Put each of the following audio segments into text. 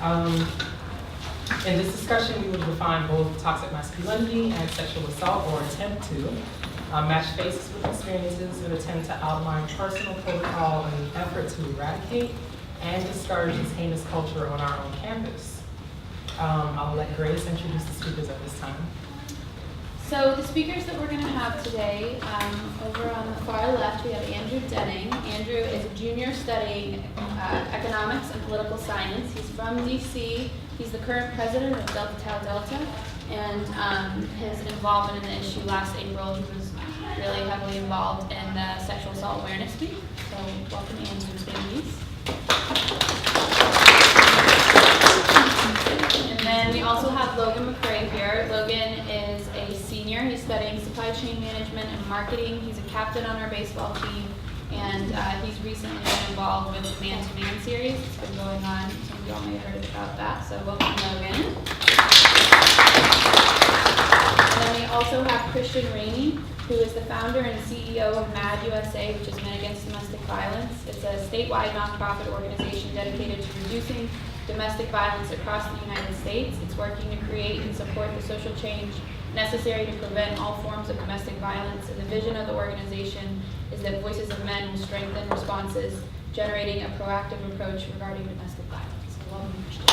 Um, in this discussion, we will define both toxic masculinity and sexual assault, or attempt to, match faces with experiences and attempt to outline personal protocol in an effort to eradicate and discourage this heinous culture on our own campus. I'll let Grace introduce the speakers at this time. So the speakers that we're going to have today, over on the far left, we have Andrew Denning. Andrew is a junior studying economics and political science. He's from DC. He's the current president of Delta Tau Delta, and his involvement in the issue last April, he was really heavily involved in the Sexual Assault Awareness Week. So welcome, Andrew, babies. And then we also have Logan McCrae here. Logan is a senior. He's studying supply chain management and marketing. He's a captain on our baseball team, and he's recently been involved with the Man to Man series. It's been going on. Some of y'all may have heard about that. So welcome, Logan. And then we also have Christian Rainey, who is the founder and CEO of MAD USA, which is Men Against Domestic Violence. It's a statewide nonprofit organization dedicated to reducing domestic violence across the United States. It's working to create and support the social change necessary to prevent all forms of domestic violence. And the vision of the organization is that voices of men will strengthen responses, generating a proactive approach regarding domestic violence. So welcome, Christian.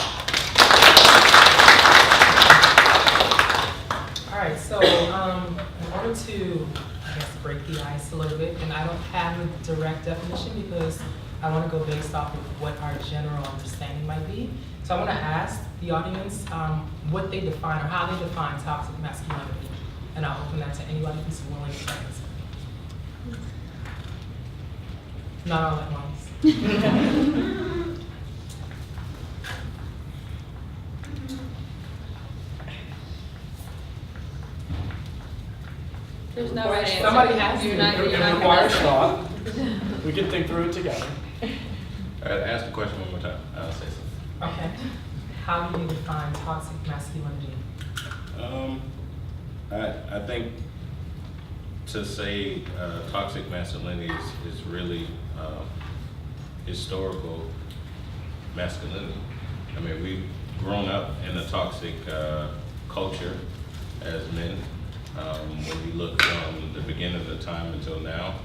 All right, so in order to, I guess, break the ice a little bit, and I don't have a direct definition because I want to go based off of what our general understanding might be. So I want to ask the audience what they define or how they define toxic masculinity. And I'll open that to anybody who's willing to answer. Not all at once. There's no right answer. Somebody has to. It requires thought. We can think through it together. All right, ask the question one more time. I'll say something. Okay. How do you define toxic masculinity? I think to say toxic masculinity is really historical masculinity. I mean, we've grown up in a toxic culture as men. When you look from the beginning of the time until now,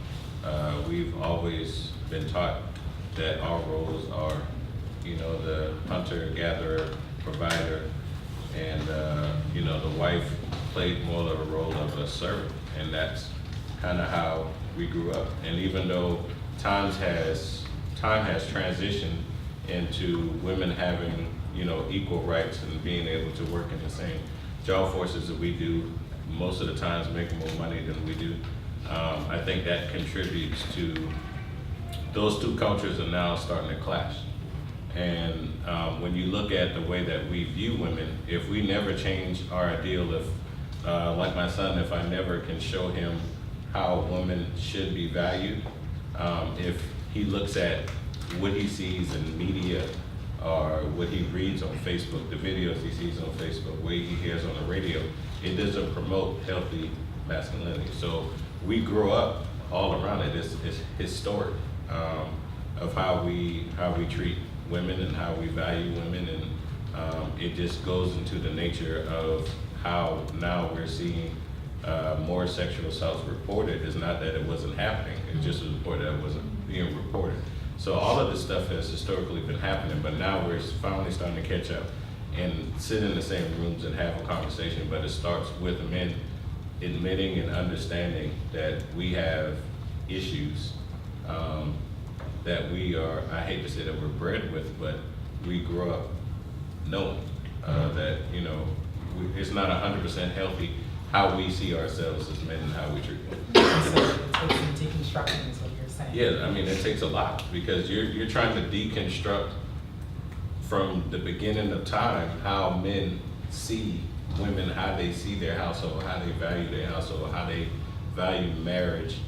we've always been taught that our roles are, the hunter, gatherer, provider, and the wife played more of a role of a servant, and that's kind of how we grew up. And even though time has transitioned into women having equal rights and being able to work in the same job forces that we do, most of the times make more money than we do. I think that contributes to those two cultures are now starting to clash. And when you look at the way that we view women, if we never change our ideal, like my son, if I never can show him how women should be valued, if he looks at what he sees in media or what he reads on Facebook, the videos he sees on Facebook, what he hears on the radio, it doesn't promote healthy masculinity. So we grow up all around it. It's historic of how we treat women and how we value women, and it just goes into the nature of how now we're seeing more sexual assaults reported. It's not that it wasn't happening, it just was reported that it wasn't being reported. So all of this stuff has historically been happening, but now we're finally starting to catch up and sit in the same rooms and have a conversation. But it starts with men admitting and understanding that we have issues that we are, I hate to say that we're bred with, but we grow up knowing that, it's not 100% healthy how we see ourselves as men and how we treat women. So it takes some deconstruction is what you're saying. Yeah, I mean, it takes a lot because you're trying to deconstruct from the beginning of time how men see women, how they see their household, how they value their household, how they value marriage,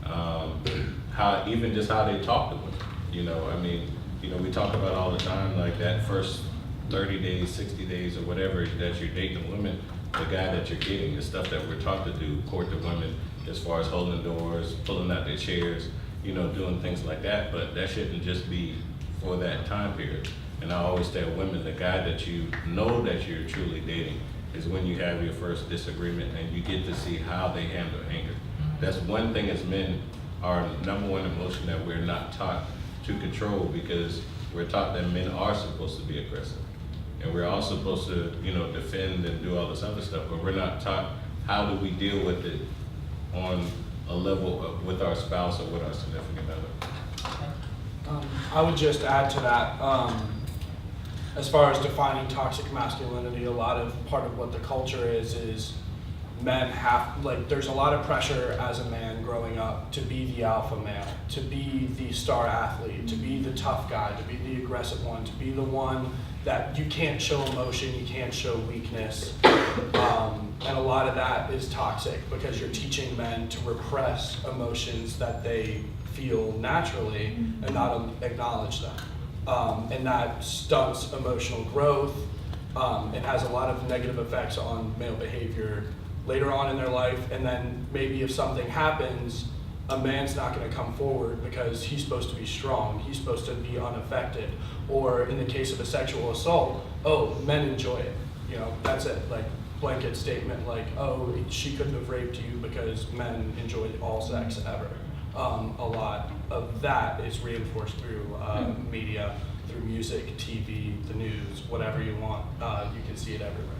how even just how they talk to women. We talk about all the time, like that first 30 days, 60 days, or whatever that you're dating women, the guy that you're getting, the stuff that we're taught to do, court the women, as far as holding doors, pulling out their chairs, doing things like that. But that shouldn't just be for that time period. And I always tell women, the guy that you know that you're truly dating is when you have your first disagreement and you get to see how they handle anger. That's one thing as men, our number one emotion that we're not taught to control, because we're taught that men are supposed to be aggressive. And we're all supposed to, defend and do all this other stuff, but we're not taught how do we deal with it on a level with our spouse or with our significant other. I would just add to that, as far as defining toxic masculinity, part of what the culture is men there's a lot of pressure as a man growing up to be the alpha male, to be the star athlete, to be the tough guy, to be the aggressive one, to be the one that you can't show emotion, you can't show weakness. And a lot of that is toxic because you're teaching men to repress emotions that they feel naturally and not acknowledge them. And that stunts emotional growth. It has a lot of negative effects on male behavior later on in their life. And then maybe if something happens, a man's not going to come forward because he's supposed to be strong. He's supposed to be unaffected. Or in the case of a sexual assault, oh, men enjoy it. That's it. Like blanket statement, like, oh, she couldn't have raped you because men enjoy all sex ever. A lot of that is reinforced through media, through music, TV, the news, whatever you want. You can see it everywhere.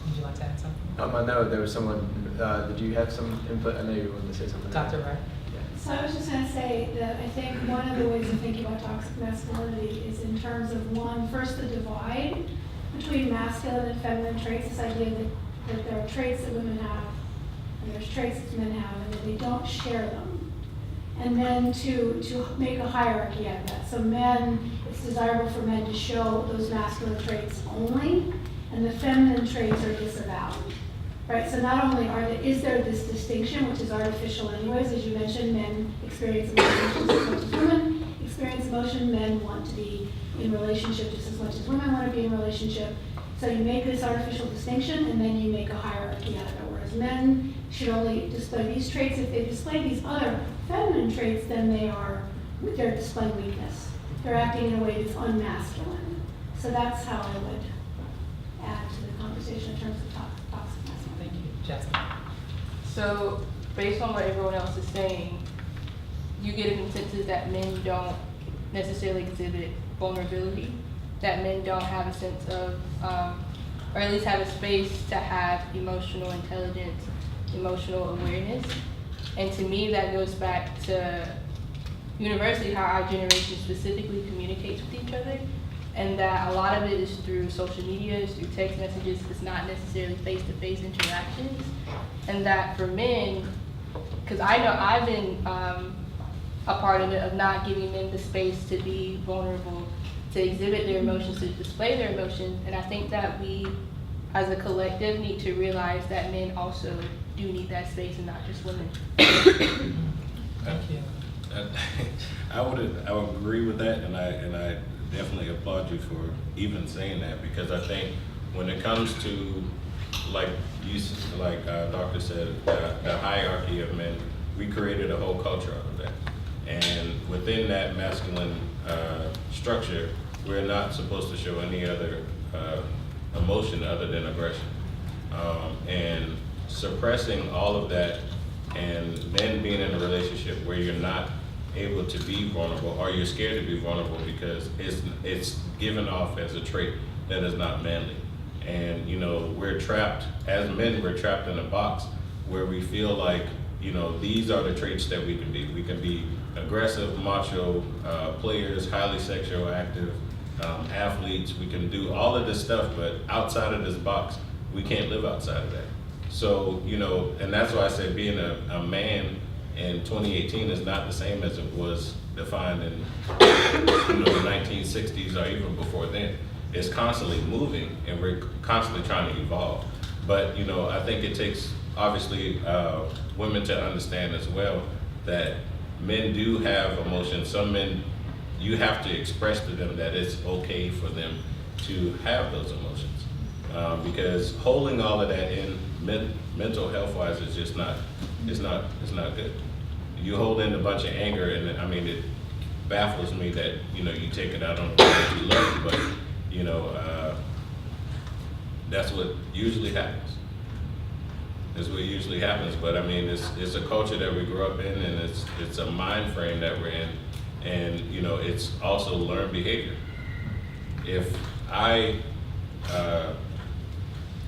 Would you like to add something? I know there was someone, did you have some input? I know you wanted to say something. Dr. Wright? So I was just going to say that I think one of the ways of thinking about toxic masculinity is in terms of first the divide between masculine and feminine traits, this idea that there are traits that women have and there's traits that men have and that they don't share them. And then to make a hierarchy out of that. So it's desirable for men to show those masculine traits only, and the feminine traits are disavowed. Right, so not only is there this distinction, which is artificial anyways, as you mentioned, men experience emotion just as much as women experience emotion, men want to be in relationship just as much as women want to be in relationship. So you make this artificial distinction and then you make a hierarchy out of it, whereas men should only display these traits. If they display these other feminine traits, then they're displaying weakness. They're acting in a way that's unmasculine. So that's how I would add to the conversation in terms of toxic masculinity. Thank you. Jessica? So, based on what everyone else is saying, you get a consensus that men don't necessarily exhibit vulnerability, that men don't have a sense of, or at least have a space to have emotional intelligence, emotional awareness. And to me, that goes back to universally how our generation specifically communicates with each other, and that a lot of it is through social media, it's through text messages, it's not necessarily face-to-face interactions. And that for men, because I know I've been a part of it, of not giving men the space to be vulnerable, to exhibit their emotions, to display their emotions. And I think that we, as a collective, need to realize that men also do need that space and not just women. Thank you. I would agree with that, and I definitely applaud you for even saying that, because I think when it comes to, like Doctor said, the hierarchy of men, we created a whole culture out of that. And within that masculine structure, we're not supposed to show any other emotion other than aggression. And suppressing all of that, and then being in a relationship where you're not able to be vulnerable, or you're scared to be vulnerable because it's given off as a trait that is not manly. And we're trapped, as men, we're trapped in a box where we feel like, these are the traits that we can be. We can be aggressive, macho players, highly sexual active athletes. We can do all of this stuff, but outside of this box, we can't live outside of that. So, and that's why I say being a man in 2018 is not the same as it was defined in the 1960s or even before then. It's constantly moving, and we're constantly trying to evolve. But I think it takes obviously women to understand as well that men do have emotions. Some men, you have to express to them that it's okay for them to have those emotions, because holding all of that in mental health wise is just not, it's not good. You hold in a bunch of anger, and baffles me that, you know, you take it out on the ones you love, but, you know, that's what usually happens. That's what usually happens, but I mean, it's a culture that we grew up in, and it's a mind frame that we're in, and, you know, it's also learned behavior. If I,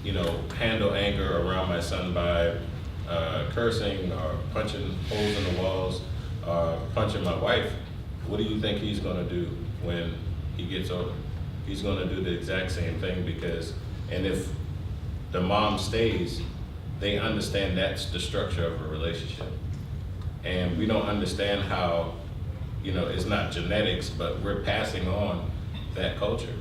you know, handle anger around my son by cursing or punching holes in the walls or punching my wife, what do you think he's gonna do when he gets older? He's gonna do the exact same thing and if the mom stays, they understand that's the structure of a relationship. And we don't understand how, you know, it's not genetics, but we're passing on that culture.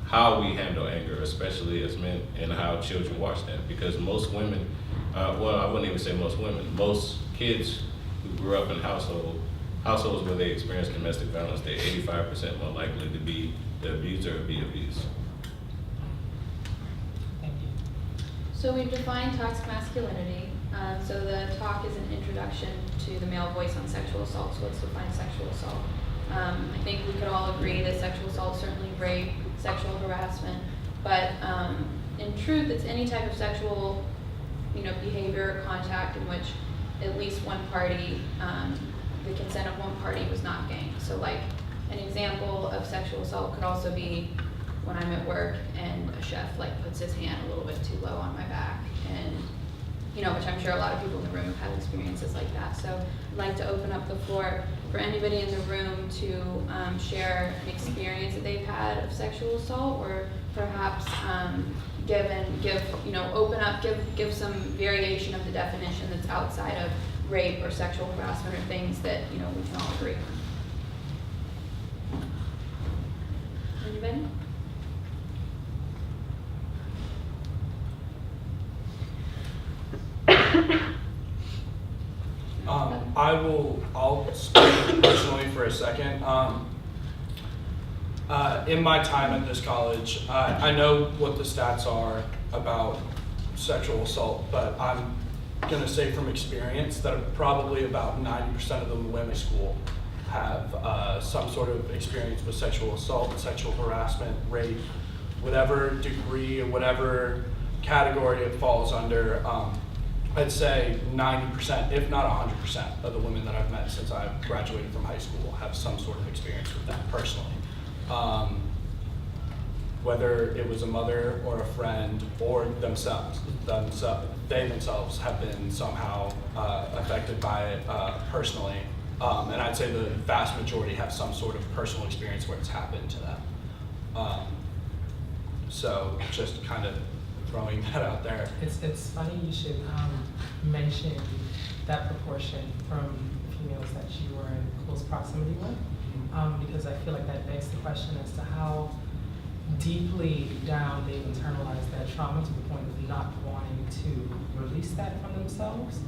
How we handle anger, especially as men, and how children watch that. Because most women, well, I wouldn't even say most women, most kids who grew up in households where they experience domestic violence, they're 85% more likely to be the abuser or be abused. Thank you. So we've defined toxic masculinity. So the talk is an introduction to the male voice on sexual assault. So let's define sexual assault. I think we could all agree that sexual assault is certainly rape, sexual harassment, but in truth, it's any type of sexual, you know, behavior or contact in which at least one party, the consent of one party was not gained. So like an example of sexual assault could also be when I'm at work and a chef like puts his hand a little bit too low on my back, and you know, which I'm sure a lot of people in the room have had experiences like that. So I'd like to open up the floor for anybody in the room to share an experience that they've had of sexual assault, or perhaps give some variation of the definition that's outside of rape or sexual harassment, or things that, you know, we can all agree on. Anybody? I'll speak personally for a second. In my time at this college, I know what the stats are about sexual assault, but I'm gonna say from experience that probably about 90% of the women in school have some sort of experience with sexual assault, sexual harassment, rape, whatever degree or whatever category it falls under. I'd say 90%, if not 100% of the women that I've met since I graduated from high school have some sort of experience with that personally. Whether it was a mother or a friend or they themselves have been somehow affected by it personally. And I'd say the vast majority have some sort of personal experience where it's happened to them. So just kind of throwing that out there. It's funny you should mention that proportion from females that you were in close proximity with, because I feel like that begs the question as to how deeply down they've internalized that trauma to the point of not wanting to release that from themselves.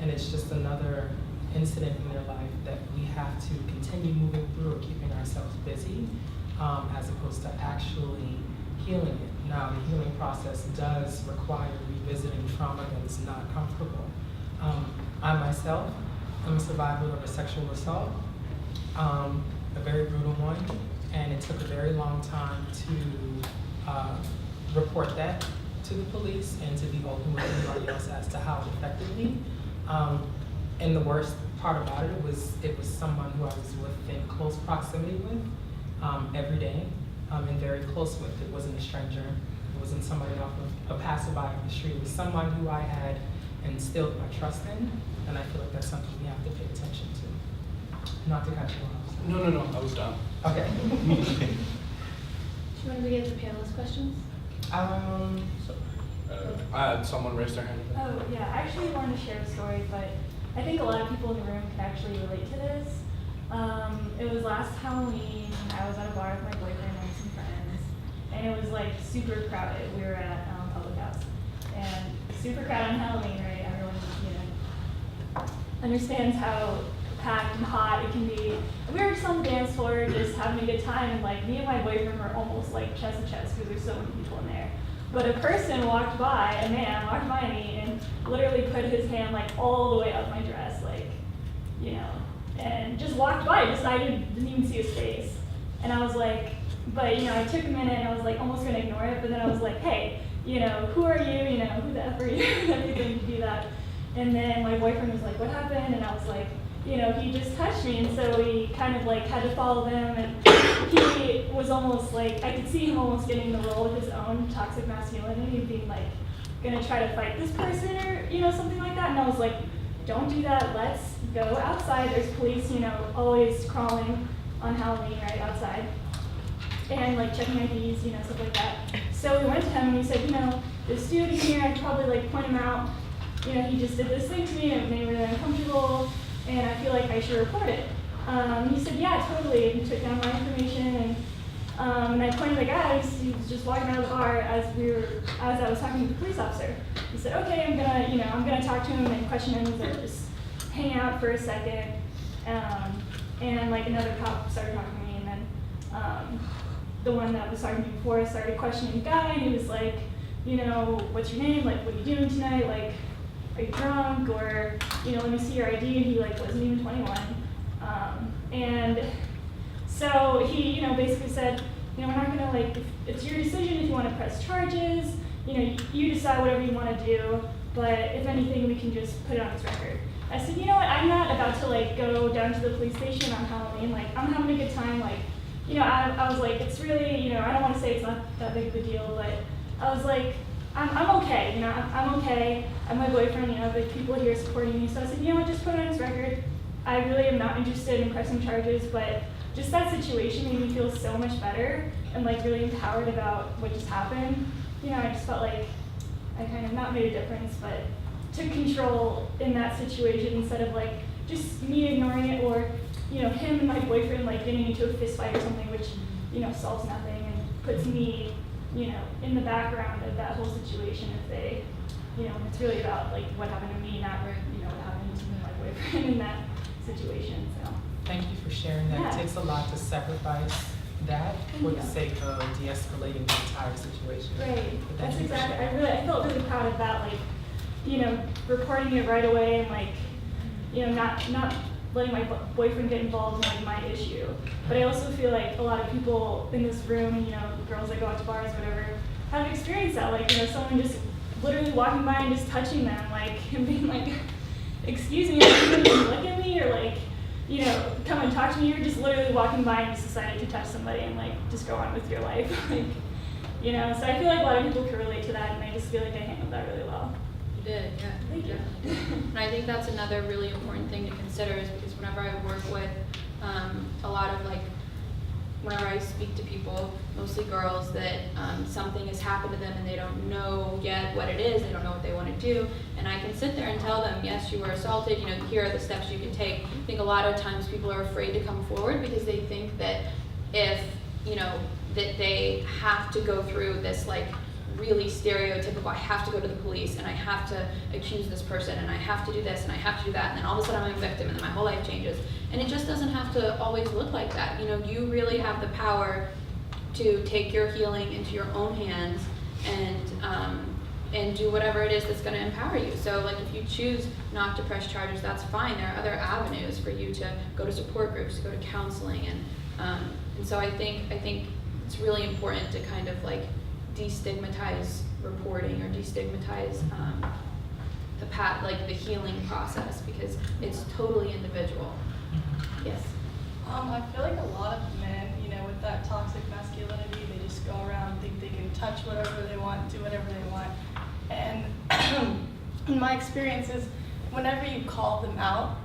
And it's just another incident in their life that we have to continue moving through or keeping ourselves busy, as opposed to actually healing it. Now, the healing process does require revisiting trauma that is not comfortable. I myself am a survivor of a sexual assault, a very brutal one, and it took a very long time to report that to the police and to be open with everybody else as to how it affected me. And the worst part about it was someone who I was within close proximity with every day. And very close with. It wasn't a stranger. It wasn't somebody off of a passerby on the street. It was someone who I had instilled my trust in, and I feel like that's something we have to pay attention to. Not to cut you off. No, I was done. Okay. Do you want to get the panelist questions? I had someone raise their hand. Oh, yeah, I actually wanted to share a story, but I think a lot of people in the room can actually relate to this. It was last Halloween. I was at a bar with my boyfriend and some friends, and it was like super crowded. We were at Public House, and super crowded on Halloween, right? Everyone, you know, understands how packed and hot it can be. We were just on the dance floor, just having a good time, and like me and my boyfriend were almost like chest to chest because there's so many people in there. But a person walked by, a man walked by me, and literally put his hand like all the way up my dress, like, you know, and just walked by, didn't even see his face. And I was like, but I took a minute and I was like almost gonna ignore it, but then I was like, hey, who are you? Who the F are you? And everything to do that. And then my boyfriend was like, what happened? And I was like, he just touched me, and so we kind of like had to follow them, and he was almost like, I could see him almost getting the role of his own toxic masculinity, being like, gonna try to fight this person or, something like that. And I was like, don't do that, let's go outside. There's police, always crawling on Halloween right outside. And like checking IDs, stuff like that. So we went to him and we said, this dude in here, I'd probably like point him out. He just did this thing to me and it made me really uncomfortable, and I feel like I should report it. He said, yeah, totally. And he took down my information, and I pointed the guy. He was just walking out of the bar as I was talking to the police officer. He said, okay, I'm gonna talk to him and question him. He's like, just hang out for a second. And like another cop started talking to me, and then the one that was talking to me before started questioning the guy, and he was like, what's your name? Like, what are you doing tonight? Like, are you drunk? Or, let me see your ID. And he like wasn't even 21. And so he, basically said, we're not gonna like, it's your decision if you want to press charges. You decide whatever you want to do. But if anything, we can just put it on his record. I said, you know what? I'm not about to like go down to the police station on Halloween. Like, I'm having a good time. Like, I was like, it's really, I don't want to say it's not that big of a deal, but I was like, I'm okay, I'm okay. I have my boyfriend, the people here supporting me. So I said, just put it on his record. I really am not interested in pressing charges, but just that situation made me feel so much better and like really empowered about what just happened. I just felt like I kind of not made a difference, but took control in that situation instead of like just me ignoring it, or him and my boyfriend like getting into a fist fight or something, which solves nothing and puts me in the background of that whole situation. If they, it's really about like what happened to me, not what happened to my boyfriend in that situation. So Thank you for sharing that. Yeah. It takes a lot to sacrifice that for the Yeah. sake of de-escalating the entire situation. right, But that's thank you for exactly. sharing. I felt really proud of that. Like, reporting it right away and like, not letting my boyfriend get involved in like my issue. But I also feel like a lot of people in this room, the girls that go out to bars, whatever, have experienced that. Like, someone just literally walking by and just touching them, like, and being like, excuse me, like, you didn't even look at me, or like, come and talk to me. You're just literally walking by and just decided to touch somebody and like just go on with your life. Like, so I feel like a lot of people can relate to that, and I just feel like I handled that really well. You did, yeah. Thank you. Definitely. And I think that's another really important thing to consider, is because whenever I work with a lot of like, whenever I speak to people, mostly girls, that something has happened to them and they don't know yet what it is, they don't know what they want to do, and I can sit there and tell them, yes, you were assaulted, here are the steps you can take. I think a lot of times people are afraid to come forward because they think that if, that they have to go through this like really stereotypical, I have to go to the police and I have to accuse this person and I have to do this and I have to do that, and then all of a sudden I'm a victim and then my whole life changes. And it just doesn't have to always look like that. You really have the power to take your healing into your own hands and do whatever it is that's going to empower you. So like, if you choose not to press charges, that's fine. There are other avenues for you to go to support groups, to go to counseling, and so I think it's really important to kind of like destigmatize reporting, or destigmatize the healing process, because it's totally individual. Yes. I feel like a lot of men, with that toxic masculinity, they just go around and think they can touch whatever they want, do whatever they want. And in my experiences, whenever you call them out,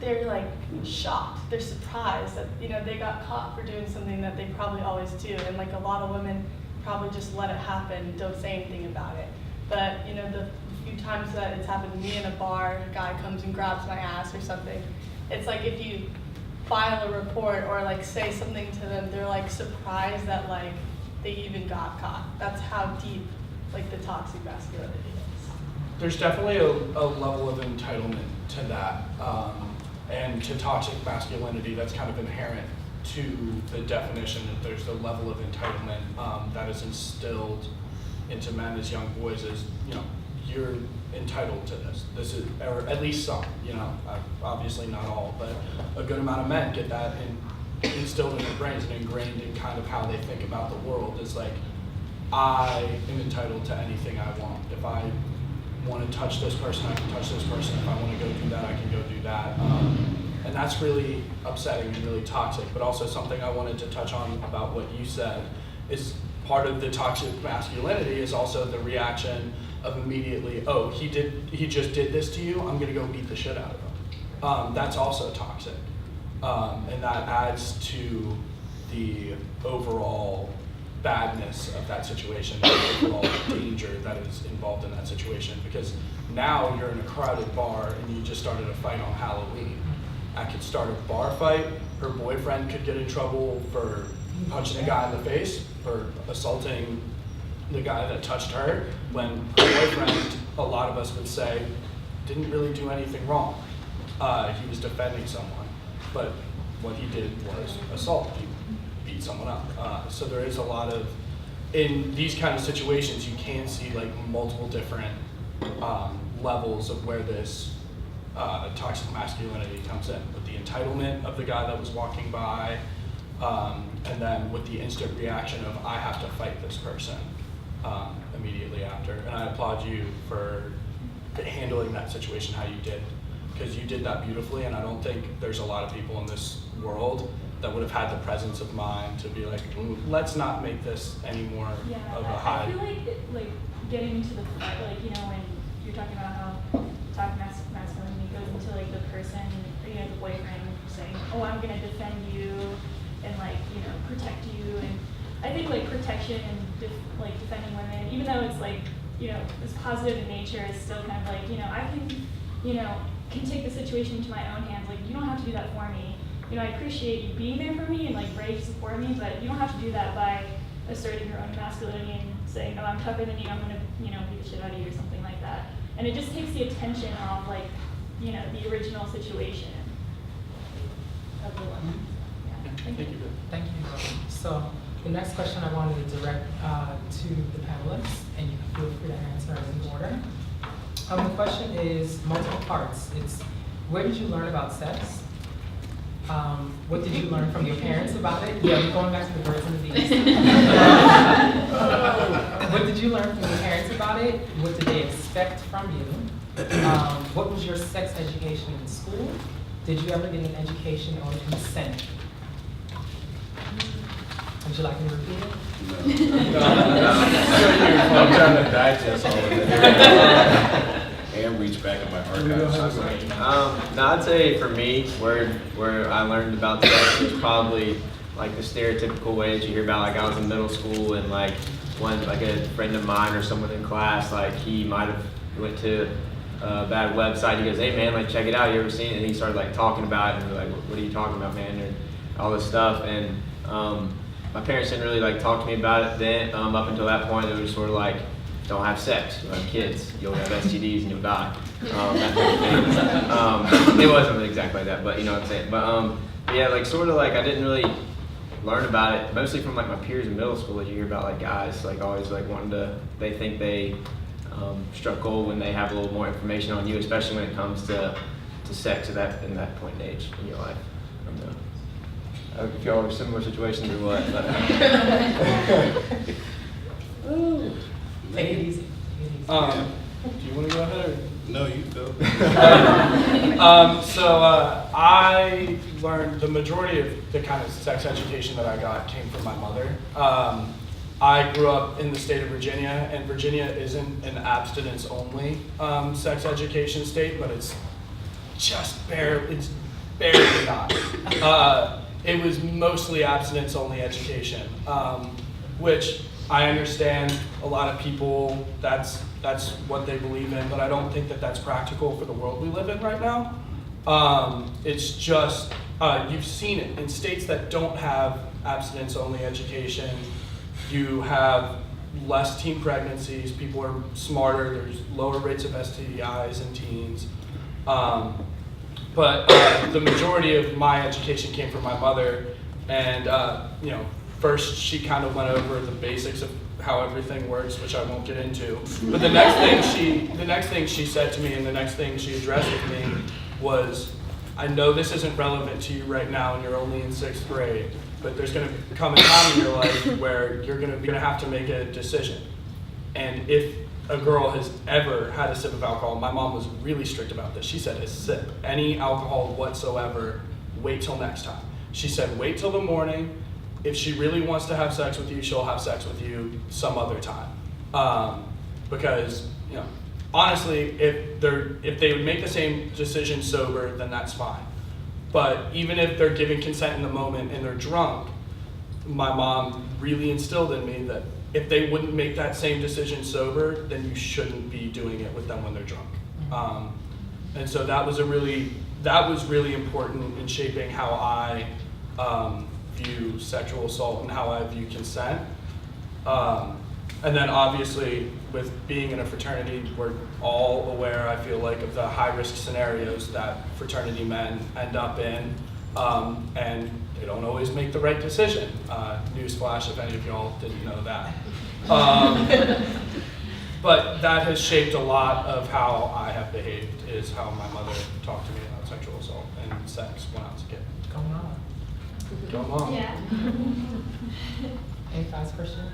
they're like shocked. They're surprised that, they got caught for doing something that they probably always do. And like a lot of women probably just let it happen, don't say anything about it. But, the few times that it's happened to me in a bar, a guy comes and grabs my ass or something, it's like if you file a report or like say something to them, they're like surprised that like they even got caught. That's how deep like the toxic masculinity is. There's definitely a level of entitlement to that, and to toxic masculinity that's kind of inherent to the definition, that there's the level of entitlement that is instilled into men as young boys, as you're entitled to this. This is, or at least some, obviously not all, but a good amount of men get that instilled in their brains and ingrained in kind of how they think about the world. Is like, I am entitled to anything I want. If I want to touch this person, I can touch this person. If I want to go do that, I can go do that. And that's really upsetting and really toxic, but also something I wanted to touch on about what you said is part of the toxic masculinity is also the reaction of immediately, oh, he just did this to you, I'm gonna go beat the shit out of him. That's also toxic. And that adds to the overall badness of that situation, the overall danger that is involved in that situation. Because now you're in a crowded bar and you just started a fight on Halloween. I could start a bar fight, her boyfriend could get in trouble for punching a guy in the face, for assaulting the guy that touched her, when her boyfriend, a lot of us would say, didn't really do anything wrong. He was defending someone, but what he did was assault. He beat someone up. So there is a lot of, in these kind of situations, you can see like multiple different levels of where this toxic masculinity comes in, with the entitlement of the guy that was walking by, and then with the instant reaction of, I have to fight this person immediately after. And I applaud you for handling that situation how you did, because you did that beautifully, and I don't think there's a lot of people in this world that would have had the presence of mind to be like, let's not make this any more of a high. I feel like getting into the fight, when you're talking about how toxic masculinity goes into like the person, the boyfriend saying, oh, I'm gonna defend you and protect you. And I think protection and defending women, even though it's it's positive in nature, is still kind of I can take the situation into my own hands. You don't have to do that for me. I appreciate you being there for me and ready to support me, but you don't have to do that by asserting your own masculinity and saying, oh, I'm tougher than you, I'm gonna beat the shit out of you or something like that. And it just takes the attention off the original situation of the one. Yeah. Thank you. Thank you. So the next question I wanted to direct to the panelists, and you can feel free to answer in order. The question is multiple parts. It's, where did you learn about sex? What did you learn from your parents about it? Yeah, we're going back to the birds and the bees. What did you learn from your parents about it? What did they expect from you? What was your sex education in school? Did you ever get an education on consent? Would you like me to repeat it? No. I'm trying to digest all of it. And reach back in my archives. No, I'd say for me, where I learned about sex was probably the stereotypical way that you hear about. I was in middle school and one a friend of mine or someone in class, he might have went to a bad website. He goes, hey man, check it out. You ever seen it? And he started talking about it, and we're what are you talking about, man? And all this stuff. And my parents didn't really talk to me about it then. Up until that point, it was sort of don't have sex, you'll have kids, you'll have STDs and you'll die. That kind of thing. It wasn't exactly like that, but you know what I'm saying. But yeah, I didn't really learn about it, mostly from my peers in middle school. That you hear about guys always wanting to, they think they struck gold when they have a little more information on you, especially when it comes to sex in that point in age in your life. I don't know if y'all are similar situations or what. But Take it easy. Do you want to go ahead? Or? No, you go. I learned the majority of the kind of sex education that I got came from my mother. I grew up in the state of Virginia, and Virginia isn't an abstinence-only sex education state, but it's barely not. It was mostly abstinence-only education, which I understand a lot of people, that's what they believe in, but I don't think that that's practical for the world we live in right now. It's just, you've seen it in states that don't have abstinence-only education. You have less teen pregnancies, people are smarter, there's lower rates of STIs in teens. But the majority of my education came from my mother, and first she kind of went over the basics of how everything works, which I won't get into. But the next thing she said to me, and the next thing she addressed with me was, I know this isn't relevant to you right now, and you're only in 6th grade, but there's going to come a time in your life where you're going to have to make a decision. And if a girl has ever had a sip of alcohol, my mom was really strict about this. She said, a sip, any alcohol whatsoever, wait till next time. She said, wait till the morning. If she really wants to have sex with you, she'll have sex with you some other time. Because, you know, honestly, if they would make the same decision sober, then that's fine. But even if they're giving consent in the moment and they're drunk, my mom really instilled in me that if they wouldn't make that same decision sober, then you shouldn't be doing it with them when they're drunk. And so that was really important in shaping how I view sexual assault and how I view consent. And then obviously with being in a fraternity, we're all aware, I feel like, of the high-risk scenarios that fraternity men end up in, and they don't always make the right decision. Newsflash, if any of y'all didn't know that. But that has shaped a lot of how I have behaved, is how my mother talked to me about sexual assault and sex when I was a kid. Go on. Go on. Yeah. Any thoughts, Christian?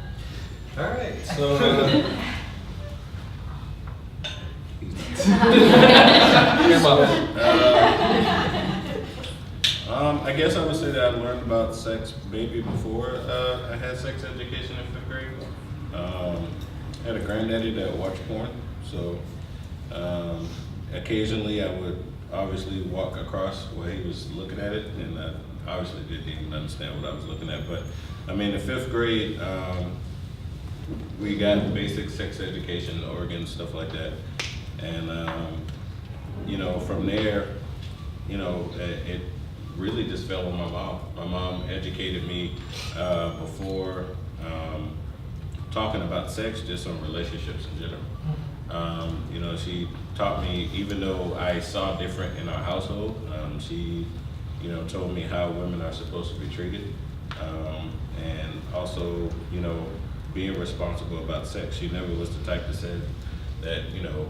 All right, so I guess I would say that I learned about sex maybe before I had sex education in 5th grade. I had a granddaddy that watched porn, so occasionally I would obviously walk across while he was looking at it, and I obviously didn't even understand what I was looking at. But I mean, in 5th grade, we got basic sex education, Oregon, stuff like that, and you know, from there, you know, it really just fell on my mom. My mom educated me before talking about sex, just on relationships in general. You know, she taught me, even though I saw different in our household, she, you know, told me how women are supposed to be treated, and also, you know, being responsible about sex. She never was the type that said that, you know,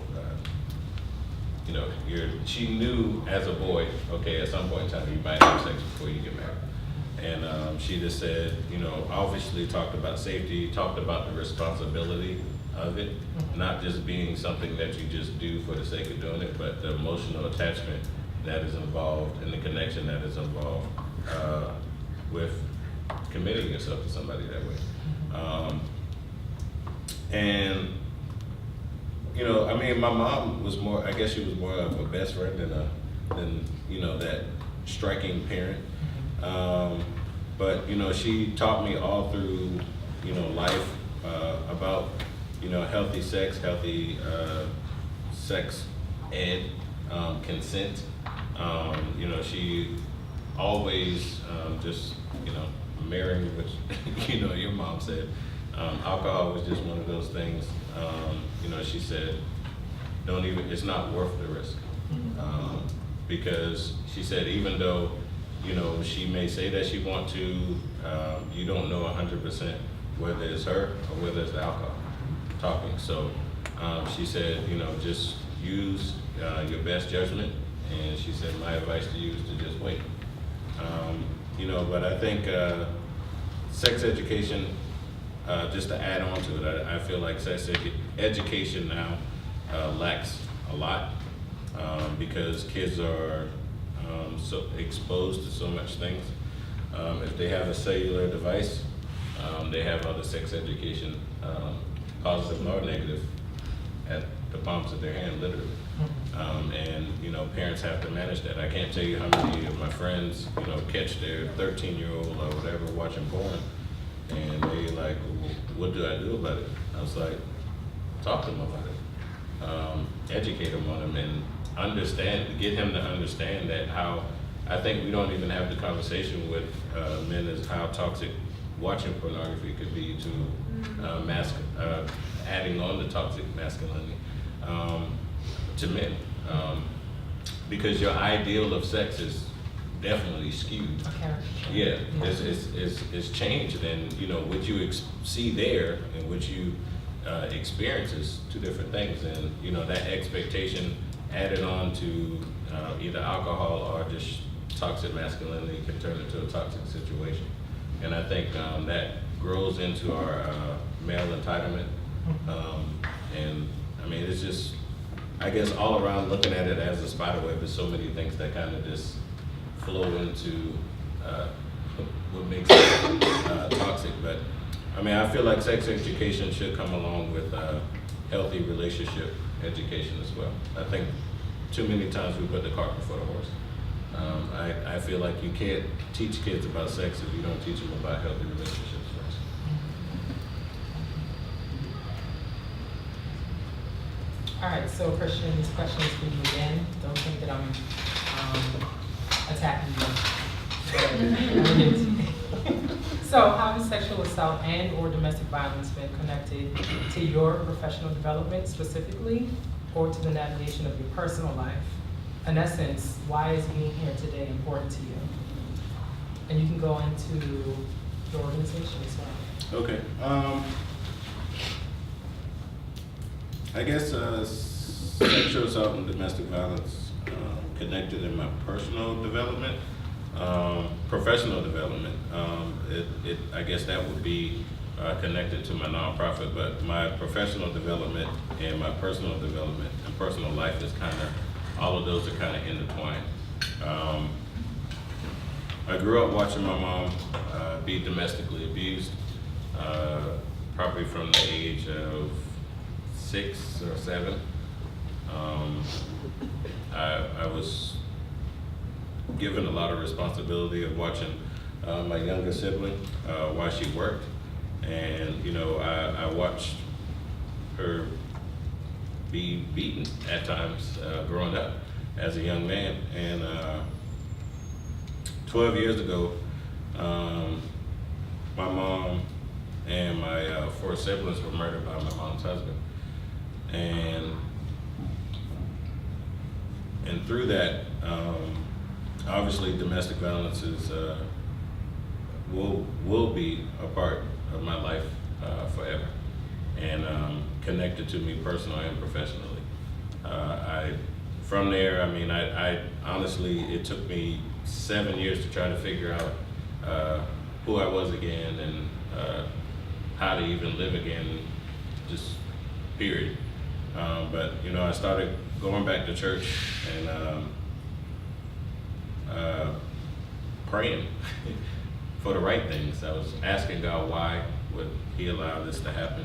she knew as a boy, okay, at some point in time you might have sex before you get married. And she just said, you know, obviously talked about safety, talked about the responsibility of it, not just being something that you just do for the sake of doing it, but the emotional attachment that is involved and the connection that is involved with committing yourself to somebody that way. And you know, I mean, my mom was more, I guess she was more of a best friend than you know, that striking parent. But, you know, she taught me all through, you know, life about, you know, healthy sex ed, consent. You know, she always just, you know, marrying, which, you know, your mom said, alcohol was just one of those things. You know, she said, it's not worth the risk. Because she said, even though, you know, she may say that she wants to, you don't know 100% whether it's her or whether it's the alcohol talking. So she said, you know, just use your best judgment. And she said, my advice to you is to just wait. You know, but I think sex education, just to add on to it, I feel like sex education now lacks a lot because kids are so exposed to so much things. If they have a cellular device, they have other sex education, positive or negative, at the palms of their hand, literally. And you know, parents have to manage that. I can't tell you how many of my friends, you know, catch their 13-year-old or whatever watching porn, and they like, well, what do I do about it? I was like, talk to them about it, educate them on them, and get him to understand that how, I think we don't even have the conversation with men as how toxic watching pornography could be to adding on the toxic masculinity to men, because your ideal of sex is definitely skewed. Okay. Yeah, it's changed, and you know what you see there and what you experience is two different things, and you know that expectation added on to either alcohol or just toxic masculinity can turn into a toxic situation, and I think that grows into our male entitlement, and I mean it's just, I guess all around looking at it as a spider web, there's so many things that kind of just flow into what makes it toxic. But I mean, I feel like sex education should come along with healthy relationship education as well. I think too many times we put the cart before the horse. I feel like you can't teach kids about sex if you don't teach them about healthy relationships first. All right, so Christian, this question is for you again. Don't think that I'm attacking you. So how has sexual assault and or domestic violence been connected to your professional development specifically, or to the navigation of your personal life? In essence, why is being here today important to you? And you can go into your organization as well. Okay. I guess sexual assault and domestic violence connected in my personal development, professional development. I guess that would be connected to my nonprofit, but my professional development and my personal development and personal life is kind of, all of those are kind of intertwined. I grew up watching my mom be domestically abused, probably from the age of 6 or 7. I was given a lot of responsibility of watching my younger sibling while she worked, and you know I watched her be beaten at times growing up as a young man. And 12 years ago, my mom and my 4 siblings were murdered by my mom's husband. And through that, obviously domestic violence is will be a part of my life forever, and connected to me personally and professionally. From there, I mean, I honestly, it took me 7 years to try to figure out who I was again and how to even live again, just period. But you know, I started going back to church and praying for the right things. I was asking God why would He allow this to happen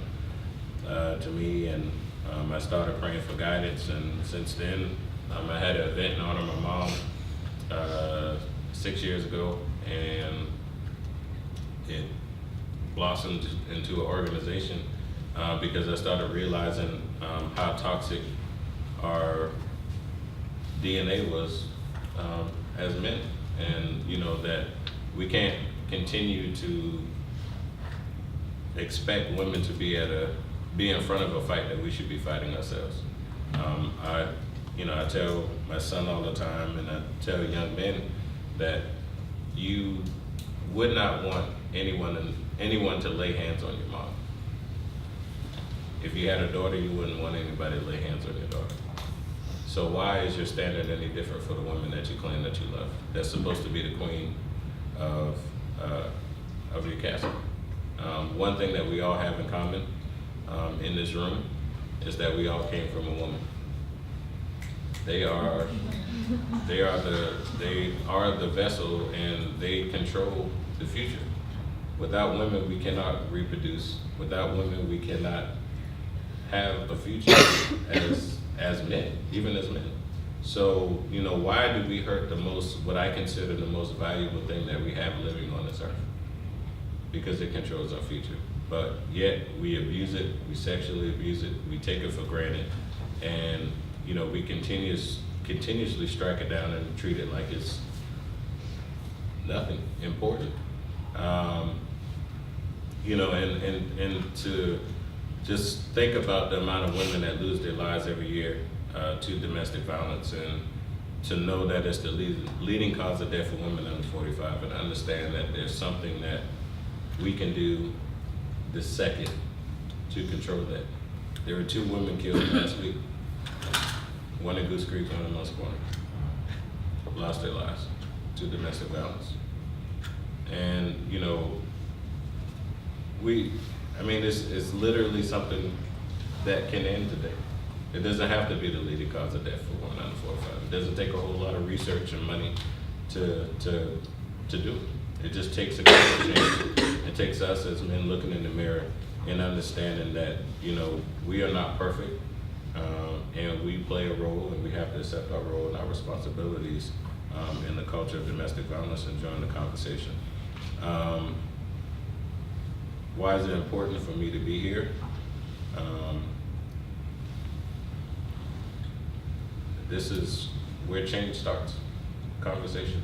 to me, and I started praying for guidance. And since then, I had an event in honor of my mom 6 years ago, and it blossomed into an organization because I started realizing how toxic our DNA was as men, and you know that we can't continue to expect women to be in front of a fight that we should be fighting ourselves. I tell my son all the time, and I tell young men that you would not want anyone to lay hands on your mom. If you had a daughter, you wouldn't want anybody to lay hands on your daughter. So why is your standard any different for the woman that you claim that you love? That's supposed to be the queen of your castle. One thing that we all have in common in this room is that we all came from a woman. They are the vessel, and they control the future. Without women, we cannot reproduce. Without women, we cannot have a future as men, even as men. So, you know, why do we hurt the most, what I consider the most valuable thing that we have living on this earth? Because it controls our future. But yet we abuse it, we sexually abuse it, we take it for granted, and you know, we continuously strike it down and treat it like it's nothing important. You know, and to just think about the amount of women that lose their lives every year to domestic violence, and to know that it's the leading cause of death for women under 45, and understand that there's something that we can do this second to control that. There were 2 women killed last week. One in Goose Creek, one in Musqueam. Lost their lives to domestic violence. And you know, it's literally something that can end today. It doesn't have to be the leading cause of death for women under 45. It doesn't take a whole lot of research and money to do it. It just takes a couple of changes. It takes us as men looking in the mirror and understanding that, you know, we are not perfect, and we play a role, and we have to accept our role and our responsibilities in the culture of domestic violence and join the conversation. Why is it important for me to be here? This is where change starts, conversation.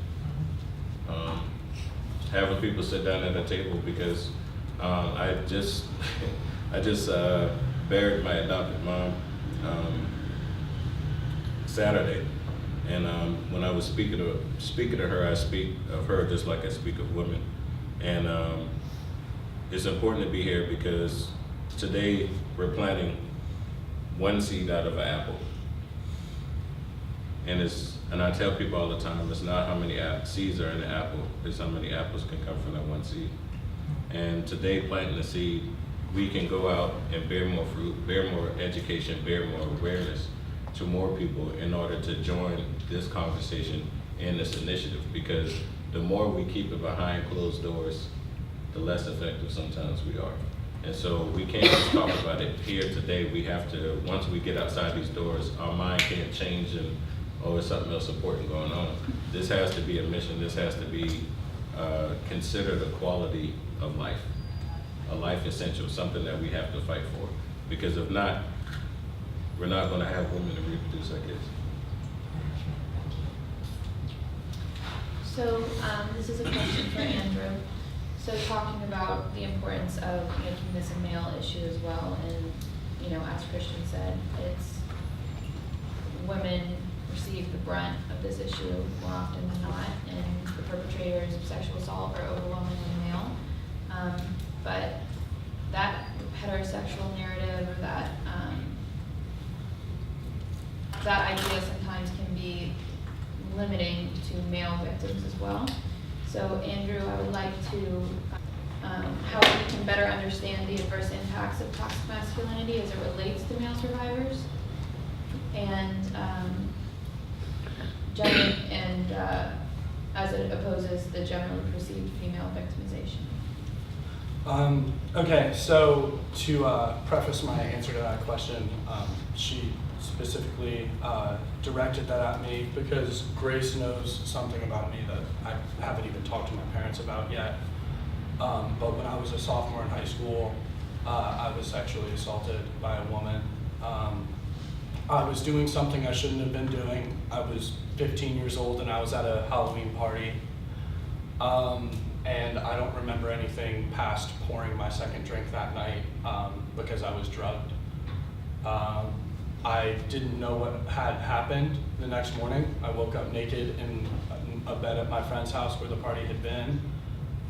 Having people sit down at a table, because I just buried my adopted mom Saturday, and when I was speaking to her, I speak of her just like I speak of women, and it's important to be here because today we're planting one seed out of an apple, and I tell people all the time, it's not how many seeds are in the apple, it's how many apples can come from that one seed. And today, planting the seed, we can go out and bear more fruit, bear more education, bear more awareness to more people in order to join this conversation and this initiative. Because the more we keep it behind closed doors, the less effective sometimes we are. And so we can't just talk about it here today. We have to, once we get outside these doors, our mind can't change and, oh, there's something else important going on. This has to be a mission. This has to be considered a quality of life, a life essential, something that we have to fight for. Because if not, we're not going to have women to reproduce our kids. So this is a question for Andrew. So talking about the importance of making this a male issue as well, and as Christian said, it's women receive the brunt of this issue more often than not, and the perpetrators of sexual assault are overwhelmingly male. But that heterosexual narrative, or that idea sometimes can be limiting to male victims as well. So Andrew, I would like to how we can better understand the adverse impacts of toxic masculinity as it relates to male survivors, and as it opposes the generally perceived female victimization. Okay, so to preface my answer to that question, she specifically directed that at me because Grace knows something about me that I haven't even talked to my parents about yet. But when I was a sophomore in high school, I was sexually assaulted by a woman. I was doing something I shouldn't have been doing. I was 15 years old and I was at a Halloween party. And I don't remember anything past pouring my second drink that night because I was drugged. I didn't know what had happened the next morning. I woke up naked in a bed at my friend's house where the party had been.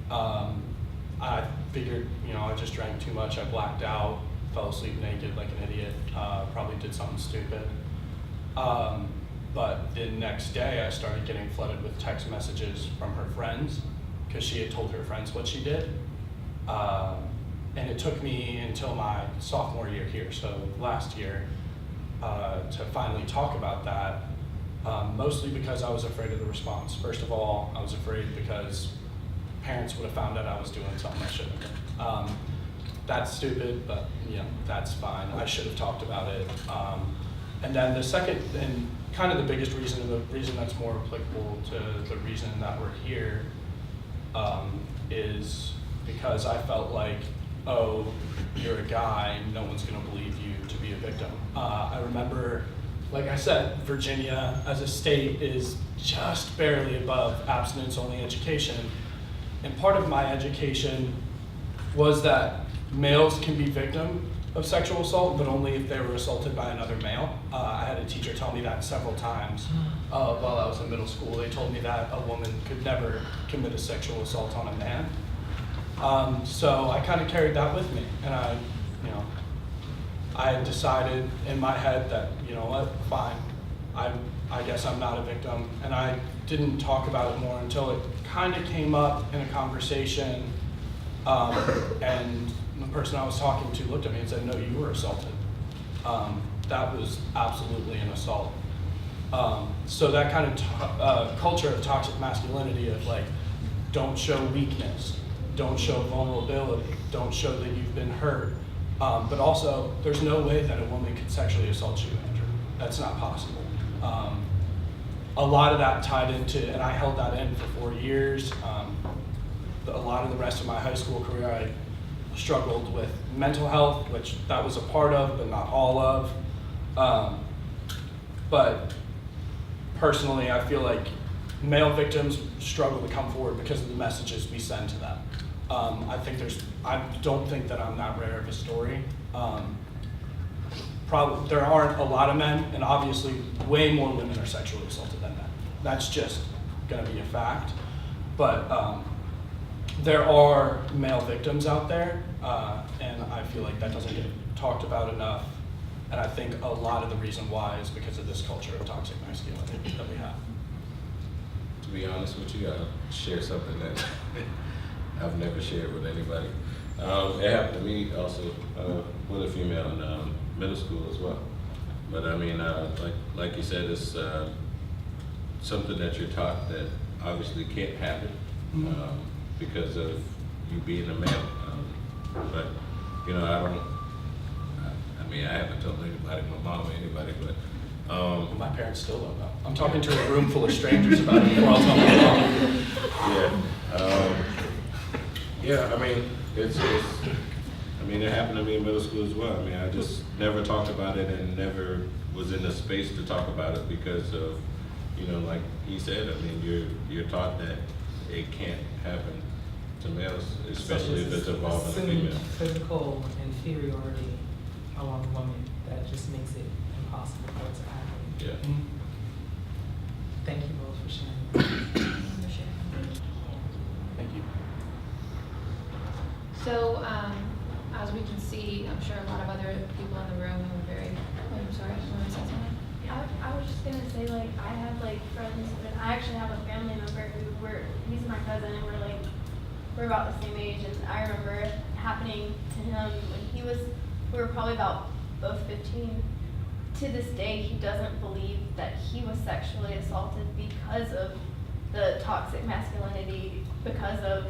I figured, I just drank too much. I blacked out, fell asleep naked like an idiot, probably did something stupid. But the next day I started getting flooded with text messages from her friends because she had told her friends what she did. And it took me until my sophomore year here, so last year, to finally talk about that, mostly because I was afraid of the response. First of all, I was afraid because parents would have found out I was doing something I shouldn't have been. That's stupid, but that's fine. I should have talked about it. And then the second, and kind of the biggest reason, and the reason that's more applicable to the reason that we're here, is because I felt like, oh, you're a guy, no one's gonna believe you to be a victim. I remember, like I said, Virginia as a state is just barely above abstinence-only education. And part of my education was that males can be of sexual assault, but only if they were assaulted by another male. I had a teacher tell me that several times while I was in middle school. They told me that a woman could never commit a sexual assault on a man. So I kind of carried that with me, and I had decided in my head that, you know what, fine, I guess I'm not a victim, and I didn't talk about it more until it kind of came up in a conversation, and the person I was talking to looked at me and said, no, you were assaulted. That was absolutely an assault. So that kind of culture of toxic masculinity of like, don't show weakness, don't show vulnerability, don't show that you've been hurt. But also, there's no way that a woman could sexually assault you, Andrew. That's not possible. A lot of that tied into, and I held that in for 4 years. A lot of the rest of my high school career, I struggled with mental health, which that was a part of, but not all of. But personally, I feel like male victims struggle to come forward because of the messages we send to them. I don't think that I'm that rare of a story. Probably there aren't a lot of men, and obviously way more women are sexually assaulted than men. That's just gonna be a fact. But there are male victims out there, and I feel like that doesn't get talked about enough. And I think a lot of the reason why is because of this culture of toxic masculinity that we have. To be honest with you, I'll share something that I've never shared with anybody. It happened to me also with a female in middle school as well. But I mean, like you said, it's something that you're taught that obviously can't happen because of you being a male. But you know, I haven't told anybody, my mom or anybody, but. My parents still don't know. I'm talking to a room full of strangers about it before I'll tell my mom. Yeah, I mean, it happened to me in middle school as well. I mean, I just never talked about it and never was in the space to talk about it because of, you know, like he said, I mean, you're taught that it can't happen to males, especially if it's involving a female. Physical inferiority along a woman that just makes it impossible for it to happen. Yeah. Thank you both for sharing. Thank you. So, as we can see, I'm sure a lot of other people in the room who are very, I'm sorry, you want to say something? I was just gonna say, like, I have like friends, and I actually have a family member he's my cousin, and we're about the same age, and I remember it happening to him when we were probably about both 15. To this day, he doesn't believe that he was sexually assaulted because of the toxic masculinity, because of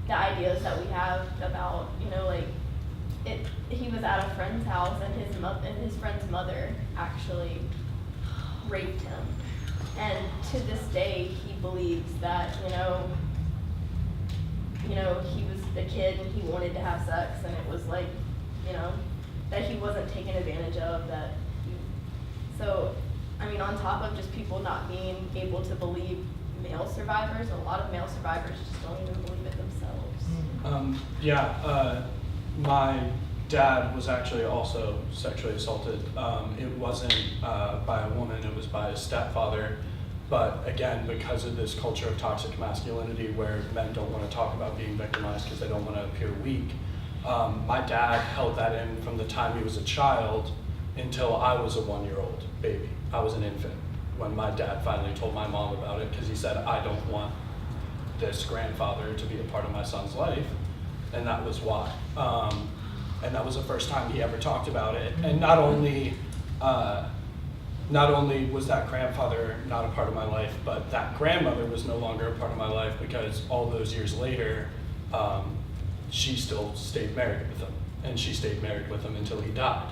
the ideas that we have about, you know, like, he was at a friend's house and his friend's mother actually raped him. And to this day, he believes that, you know, he was the kid and he wanted to have sex, and it was like, you know, that he wasn't taken advantage of, so, I mean, on top of just people not being able to believe male survivors, a lot of male survivors just don't even believe it themselves. My dad was actually also sexually assaulted. It wasn't by a woman, it was by his stepfather. But again, because of this culture of toxic masculinity where men don't want to talk about being victimized because they don't want to appear weak, my dad held that in from the time he was a child until I was a 1-year-old baby. I was an infant when my dad finally told my mom about it, because he said, I don't want this grandfather to be a part of my son's life, and that was why. And that was the first time he ever talked about it. And not only was that grandfather not a part of my life, but that grandmother was no longer a part of my life, because all those years later, she still stayed married with him, and she stayed married with him until he died.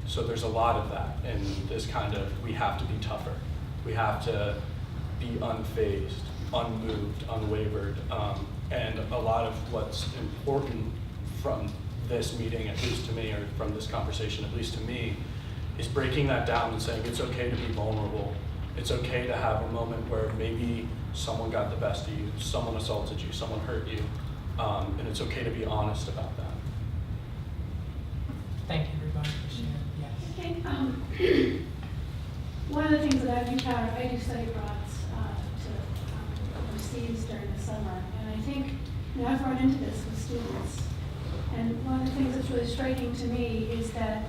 So there's a lot of that in this kind of, we have to be tougher. We have to be unfazed, unmoved, unwavered. And a lot of what's important from this meeting, at least to me, or from this conversation, at least to me, is breaking that down and saying it's okay to be vulnerable. It's okay to have a moment where maybe someone got the best of you, someone assaulted you, someone hurt you, and it's okay to be honest about that. Thank you everyone for sharing, yes. Okay, one of the things that I've encountered, I do study abroad to overseas during the summer, and I think, I've run into this with students, and one of the things that's really striking to me is that